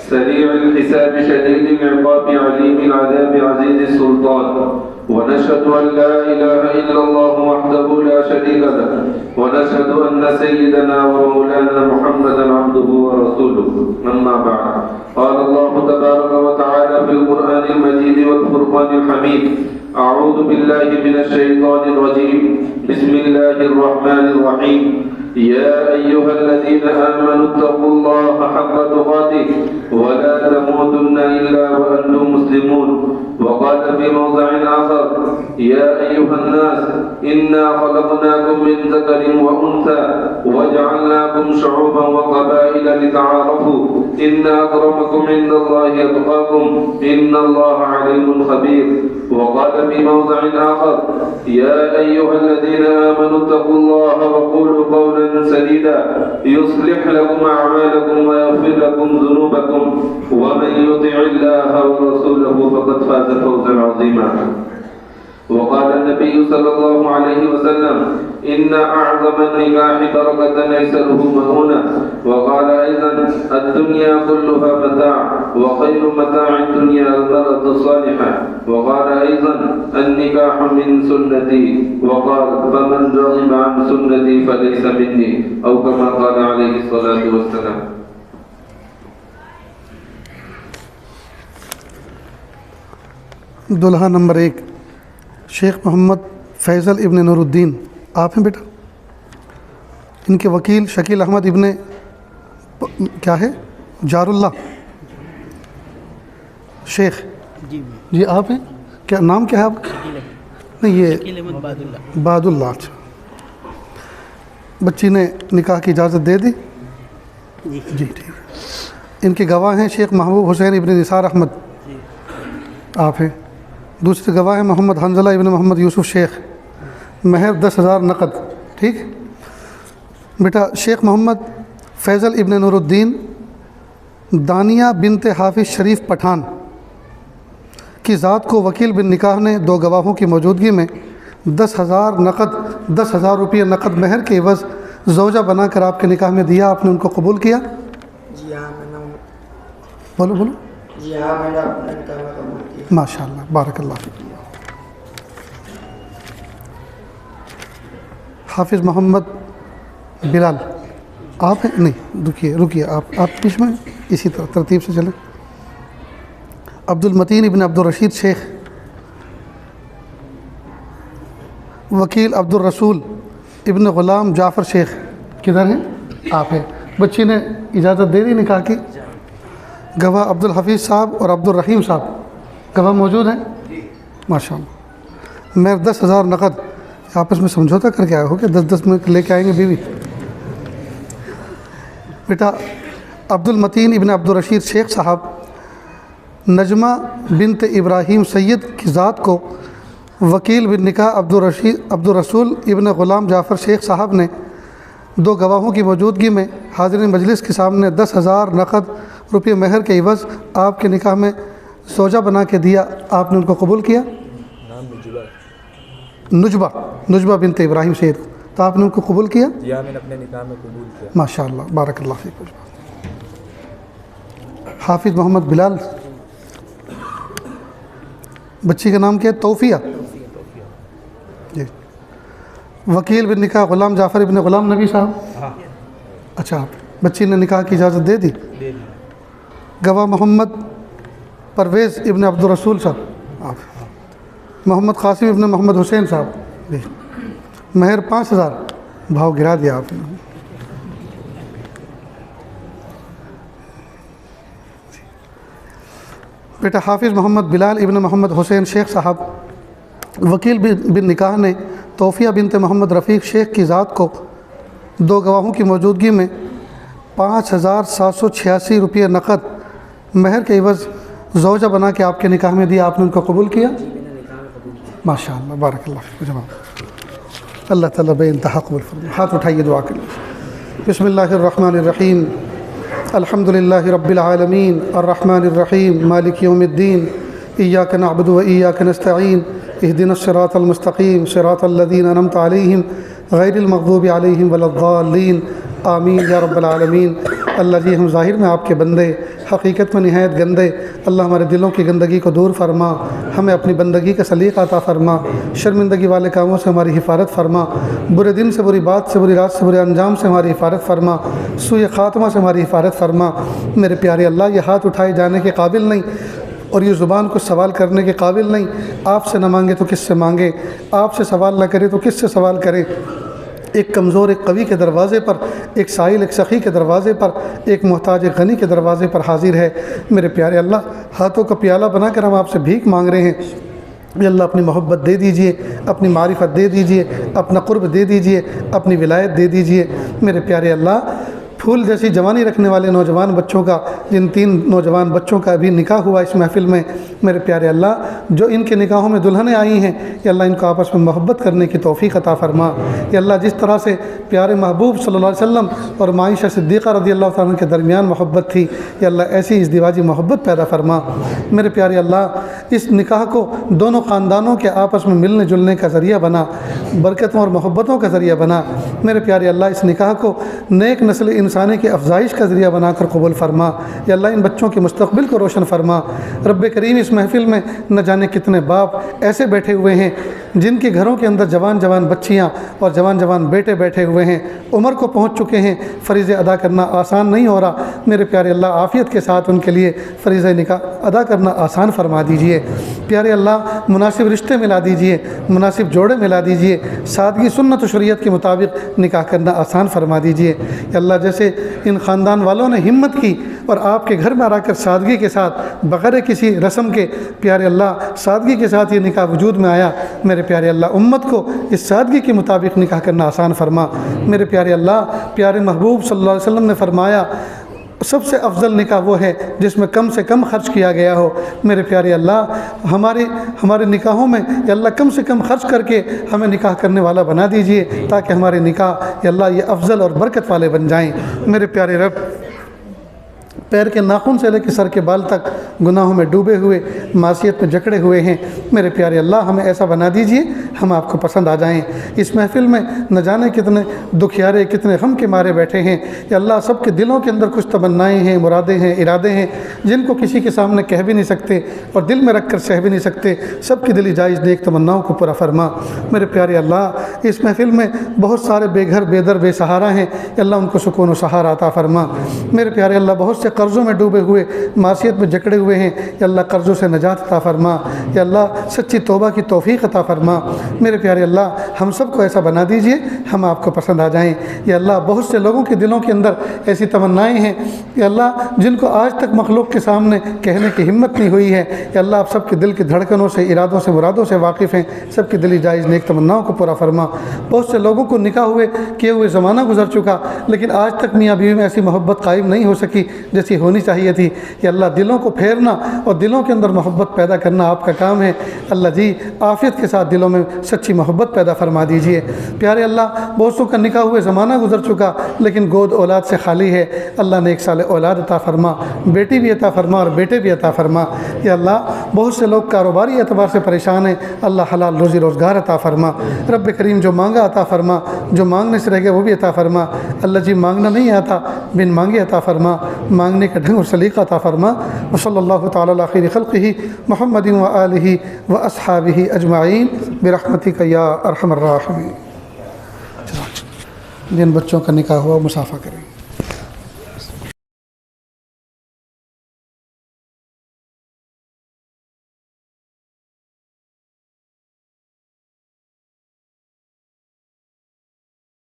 سریع الحساب شدید العقاب علیم العذاب عزیز السلطان ونشهد أن لا إله إلا الله وحده لا شريك له ونشهد أن سيدنا ومولانا محمدا عبده ورسوله أما بعد قال الله تبارك وتعالى في القرآن المجيد والفرقان الحميد أعوذ بالله من الشيطان الرجيم بسم الله الرحمن الرحيم يا أيها الذين آمنوا اتقوا الله حق تقاته ولا تموتن إلا وأنتم مسلمون. وقال في موضع آخر: يا أيها الناس إنا خلقناكم من ذكر وأنثى وجعلناكم شعوبا وقبائل لتعارفوا إن أكرمكم عند الله أتقاكم إن الله عليم خبير. وقال في موضع آخر: يا أيها الذين آمنوا اتقوا الله وقولوا قولا سديدا يصلح لكم أعمالكم ويغفر لكم ذنوبكم ومن يطع الله ورسوله فقد فاز فوزا عظيما. وقال النبي صلى الله عليه وسلم: إن أعظم النكاح بركة أيسره مؤونة. وقال أيضا: الدنيا كلها متاع وخير متاع الدنيا المرأة الصالحة. وقال أيضا: النكاح من سنتي. وقال: فمن رغب عن سنتي فليس مني، أو كما قال عليه الصلاة والسلام. دلہا نمبر 1 شیخ محمد فیضل ابن نور الدین، آپ ہیں بیٹا؟ ان کے وکیل شکیل احمد ابن کیا ہے جار اللہ شیخ جی آپ ہیں؟ کیا نام کیا ہے آپ کا؟ نہیں یہ باد اللہ. اچھا بچی نے نکاح کی اجازت دے دی جی ٹھیک ہے. ان کے گواہ ہیں شیخ محبوب حسین ابن نثار احمد، آپ ہیں. دوسرے گواہ ہیں محمد حنظلہ ابن محمد یوسف شیخ، مہر 10,000 نقد. ٹھیک بیٹا. شیخ محمد فیضل ابن نور الدین دانیہ بنت حافظ شریف پٹھان کی ذات کو وکیل بن نکاح نے 2 گواہوں کی موجودگی میں 10,000 روپیہ نقد مہر کے عوض زوجہ بنا کر آپ کے نکاح میں دیا. آپ نے ان کو قبول کیا؟ جی ہاں میں نے بولو جی ہاں میں نے اپنے نکاح میں قبول کیا. ماشاء اللہ بارک اللہ فیک. حافظ محمد بلال آپ ہیں؟ نہیں رکیے آپ بیچ میں اسی طرح ترتیب سے چلیں. عبد المتین ابن عبد الرشید شیخ، وکیل عبد الرسول ابن غلام جعفر شیخ، کدھر ہیں؟ آپ ہیں. بچی نے اجازت دے دی نکاح کی. گواہ عبد الحفیظ صاحب اور عبد الرحیم صاحب گواہ موجود ہیں؟ ماشاء اللہ. میں 10,000 نقد آپس میں سمجھوتا کر کے آئے ہو کہ 10 میں لے کے آئیں گے بیوی. بیٹا عبد المتین ابن عبد الرشید شیخ صاحب نجمہ بنت ابراہیم سید کی ذات کو وکیل بن نکاح عبد الرسول ابن غلام جعفر شیخ صاحب نے 2 گواہوں کی موجودگی میں حاضرین مجلس کے سامنے 10,000 نقد روپے مہر کے عوض آپ کے نکاح میں زوجہ بنا کے دیا. آپ نے ان کو قبول کیا؟ نجبہ بنت ابراہیم سید، تو آپ نے ان کو قبول کیا؟ جی میں نے اپنے نکاح میں قبول کیا. ماشاء اللہ بارک اللہ فیک. حافظ محمد بلال، بچی کا نام کیا ہے؟ توفیہ جی. وکیل بن نکاح غلام جعفر ابن غلام نبی صاحب. اچھا بچی نے نکاح کی اجازت دے دی. گواہ محمد پرویز ابن عبد الرسول صاحب، آپ. محمد قاسم ابن محمد حسین صاحب جی. مہر 5,000 بھاؤ گرا دیا آپ نے. بیٹا حافظ محمد بلال ابن محمد حسین شیخ صاحب وکیل بن نکاح نے توفیہ بنت محمد رفیق شیخ کی ذات کو 2 گواہوں کی موجودگی میں 5,786 روپیہ نقد مہر کے عوض زوجہ بنا کے آپ کے نکاح میں دیا. آپ نے ان کو قبول کیا؟ ماشاء اللہ بارک اللہ فیک. جناب اللہ تعالیٰ بے انتہا قبول فرمائے. ہاتھ اٹھائیے دعا کے لیے. بسم اللہ الرحمن الرحیم. الحمد للہ رب العالمین الرحمن الرحیم مالک یوم الدین. ایاک نعبد و ایاک نستعین. اہدنا الصراط المستقیم صراط الذین انعمت علیہم غیر المغضوب علیہم ولا الضالین. آمین یا رب العالمین. اللہ جی ہم ظاہر میں آپ کے بندے، حقیقت میں نہایت گندے. اللہ ہمارے دلوں کی گندگی کو دور فرما، ہمیں اپنی بندگی کا سلیقہ عطا فرما. شرمندگی والے کاموں سے ہماری حفاظت فرما، برے دن سے، بری بات سے، بری رات سے، برے انجام سے ہماری حفاظت فرما، سوء خاتمہ سے ہماری حفاظت فرما. میرے پیارے اللہ یہ ہاتھ اٹھائے جانے کے قابل نہیں اور یہ زبان کو سوال کرنے کے قابل نہیں. آپ سے نہ مانگے تو کس سے مانگے، آپ سے سوال نہ کرے تو کس سے سوال کرے. ایک کمزور ایک قوی کے دروازے پر، ایک سائل ایک سخی کے دروازے پر، ایک محتاج ایک غنی کے دروازے پر حاضر ہے۔ میرے پیارے اللہ، ہاتھوں کا پیالہ بنا کر ہم آپ سے بھیک مانگ رہے ہیں، یا اللہ اپنی محبت دے دیجئے، اپنی معرفت دے دیجئے، اپنا قرب دے دیجئے، اپنی ولایت دے دیجئے۔ میرے پیارے اللہ، پھول جیسی جوانی رکھنے والے نوجوان بچوں کا، جن 3 نوجوان بچوں کا ابھی نکاح ہوا اس محفل میں، میرے پیارے اللہ، جو ان کے نکاحوں میں دلہنیں آئی ہیں، یا اللہ ان کو آپس میں محبت کرنے کی توفیق عطا فرما۔ یا اللہ جس طرح سے پیارے محبوب صلی اللہ علیہ وسلم اور عائشہ صدیقہ رضی اللہ تعالیٰ عنہ کے درمیان محبت تھی، یا اللہ ایسی ازدواجی محبت پیدا فرما۔ میرے پیارے اللہ، اس نکاح کو دونوں خاندانوں کے آپس میں ملنے جلنے کا ذریعہ بنا، برکتوں اور محبتوں کا ذریعہ بنا۔ میرے پیارے اللہ، اس نکاح کو نیک نسل انسانی کی افزائش کا ذریعہ بنا کر قبول فرما۔ یا اللہ ان بچوں کے مستقبل کو روشن فرما۔ رب کریم، اس محفل میں نہ جانے کتنے باپ ایسے بیٹھے ہوئے ہیں جن کے گھروں کے اندر جوان جوان بچیاں اور جوان جوان بیٹے بیٹھے ہوئے ہیں، عمر کو پہنچ چکے ہیں، فریضے ادا کرنا آسان نہیں ہو رہا۔ میرے پیارے اللہ، عافیت کے ساتھ ان کے لیے فریضہ نکاح ادا کرنا آسان فرما دیجئے۔ پیارے اللہ، مناسب رشتے ملا دیجئے، مناسب جوڑے ملا دیجئے، سادگی سنت و شریعت کے مطابق نکاح کرنا آسان فرما دیجئے۔ یا اللہ، جیسے ان خاندان والوں نے ہمت کی اور آپ کے گھر میں آ کر سادگی کے ساتھ بغیر کسی رسم کے، پیارے اللہ، سادگی کے ساتھ یہ نکاح وجود میں آیا، میرے پیارے اللہ، امت کو اس سادگی کے مطابق نکاح کرنا آسان فرما۔ میرے پیارے اللہ، پیارے محبوب صلی اللہ علیہ وسلم نے فرمایا سب سے افضل نکاح وہ ہے جس میں کم سے کم خرچ کیا گیا ہو۔ میرے پیارے اللہ، ہمارے نکاحوں میں یا اللہ کم سے کم خرچ کر کے ہمیں نکاح کرنے والا بنا دیجئے، تاکہ ہمارے نکاح یا اللہ یہ افضل اور برکت والے بن جائیں۔ میرے پیارے رب، پیر کے ناخن سے لے کے سر کے بال تک گناہوں میں ڈوبے ہوئے، معصیت میں جکڑے ہوئے ہیں، میرے پیارے اللہ ہمیں ایسا بنا دیجئے ہم آپ کو پسند آ جائیں۔ اس محفل میں نہ جانے کتنے دکھیارے، کتنے غم کے مارے بیٹھے ہیں، یا اللہ سب کے دلوں کے اندر کچھ تمنائیں ہیں، مرادیں ہیں، ارادے ہیں، جن کو کسی کے سامنے کہہ بھی نہیں سکتے اور دل میں رکھ کر سہ بھی نہیں سکتے، سب کی دلی جائز نیک تمناؤں کو پورا فرما۔ میرے پیارے اللہ، اس محفل میں بہت سارے بے گھر بے در بے سہارا ہیں، یا اللہ ان کو سکون و سہارا عطا فرما۔ میرے پیارے اللہ، بہت سے قرضوں میں ڈوبے ہوئے، معصیت میں جکڑے ہوئے ہیں، یا اللہ قرضوں سے نجات عطا فرما، یا اللہ سچی توبہ کی توفیق عطا فرما۔ میرے پیارے اللہ، ہم سب کو ایسا بنا دیجئے ہم آپ کو پسند آ جائیں۔ یا اللہ، بہت سے لوگوں کے دلوں کے اندر ایسی تمنائیں ہیں یا اللہ جن کو آج تک مخلوق کے سامنے کہنے کی ہمت نہیں ہوئی ہے، یا اللہ آپ سب کے دل کی دھڑکنوں سے، ارادوں سے، مرادوں سے واقف ہیں، سب کی دلی جائز نیک تمناؤں کو پورا فرما۔ بہت سے لوگوں کو نکاح ہوئے کیے ہوئے زمانہ گزر چکا، لیکن آج تک میاں بیوی میں ایسی محبت قائم نہیں ہو سکی جیسی ہونی چاہیے تھی۔ یا اللہ دلوں کو پھیرنا اور دلوں کے اندر محبت پیدا کرنا آپ کا کام ہے۔ اللہ جی عافیت کے ساتھ دلوں میں سچی محبت پیدا فرما دیجئے۔ پیارے اللہ، بہت سو کا نکاح ہوئے زمانہ گزر چکا لیکن گود اولاد سے خالی ہے، اللہ نے ایک سال اولاد عطا فرما، بیٹی بھی عطا فرما اور بیٹے بھی عطا فرما۔ یا اللہ بہت سے لوگ کاروباری اعتبار سے پریشان ہیں، اللہ حلال روزی روزگار عطا فرما۔ رب کریم جو مانگا عطا فرما، جو مانگنے سے رہ گیا وہ بھی عطا فرما۔ اللہ جی مانگنا نہیں آتا، بن مانگے عطا فرما، مانگنے کا ڈھنگ اور سلیقہ عطا فرما۔ وصلی اللہ تعالی علی خیر خلقہ محمد و آلہ و اصحابہ اجمعین برحمتک یا ارحم الراحمین۔ جن بچوں کا نکاح ہوا مسافہ کریں۔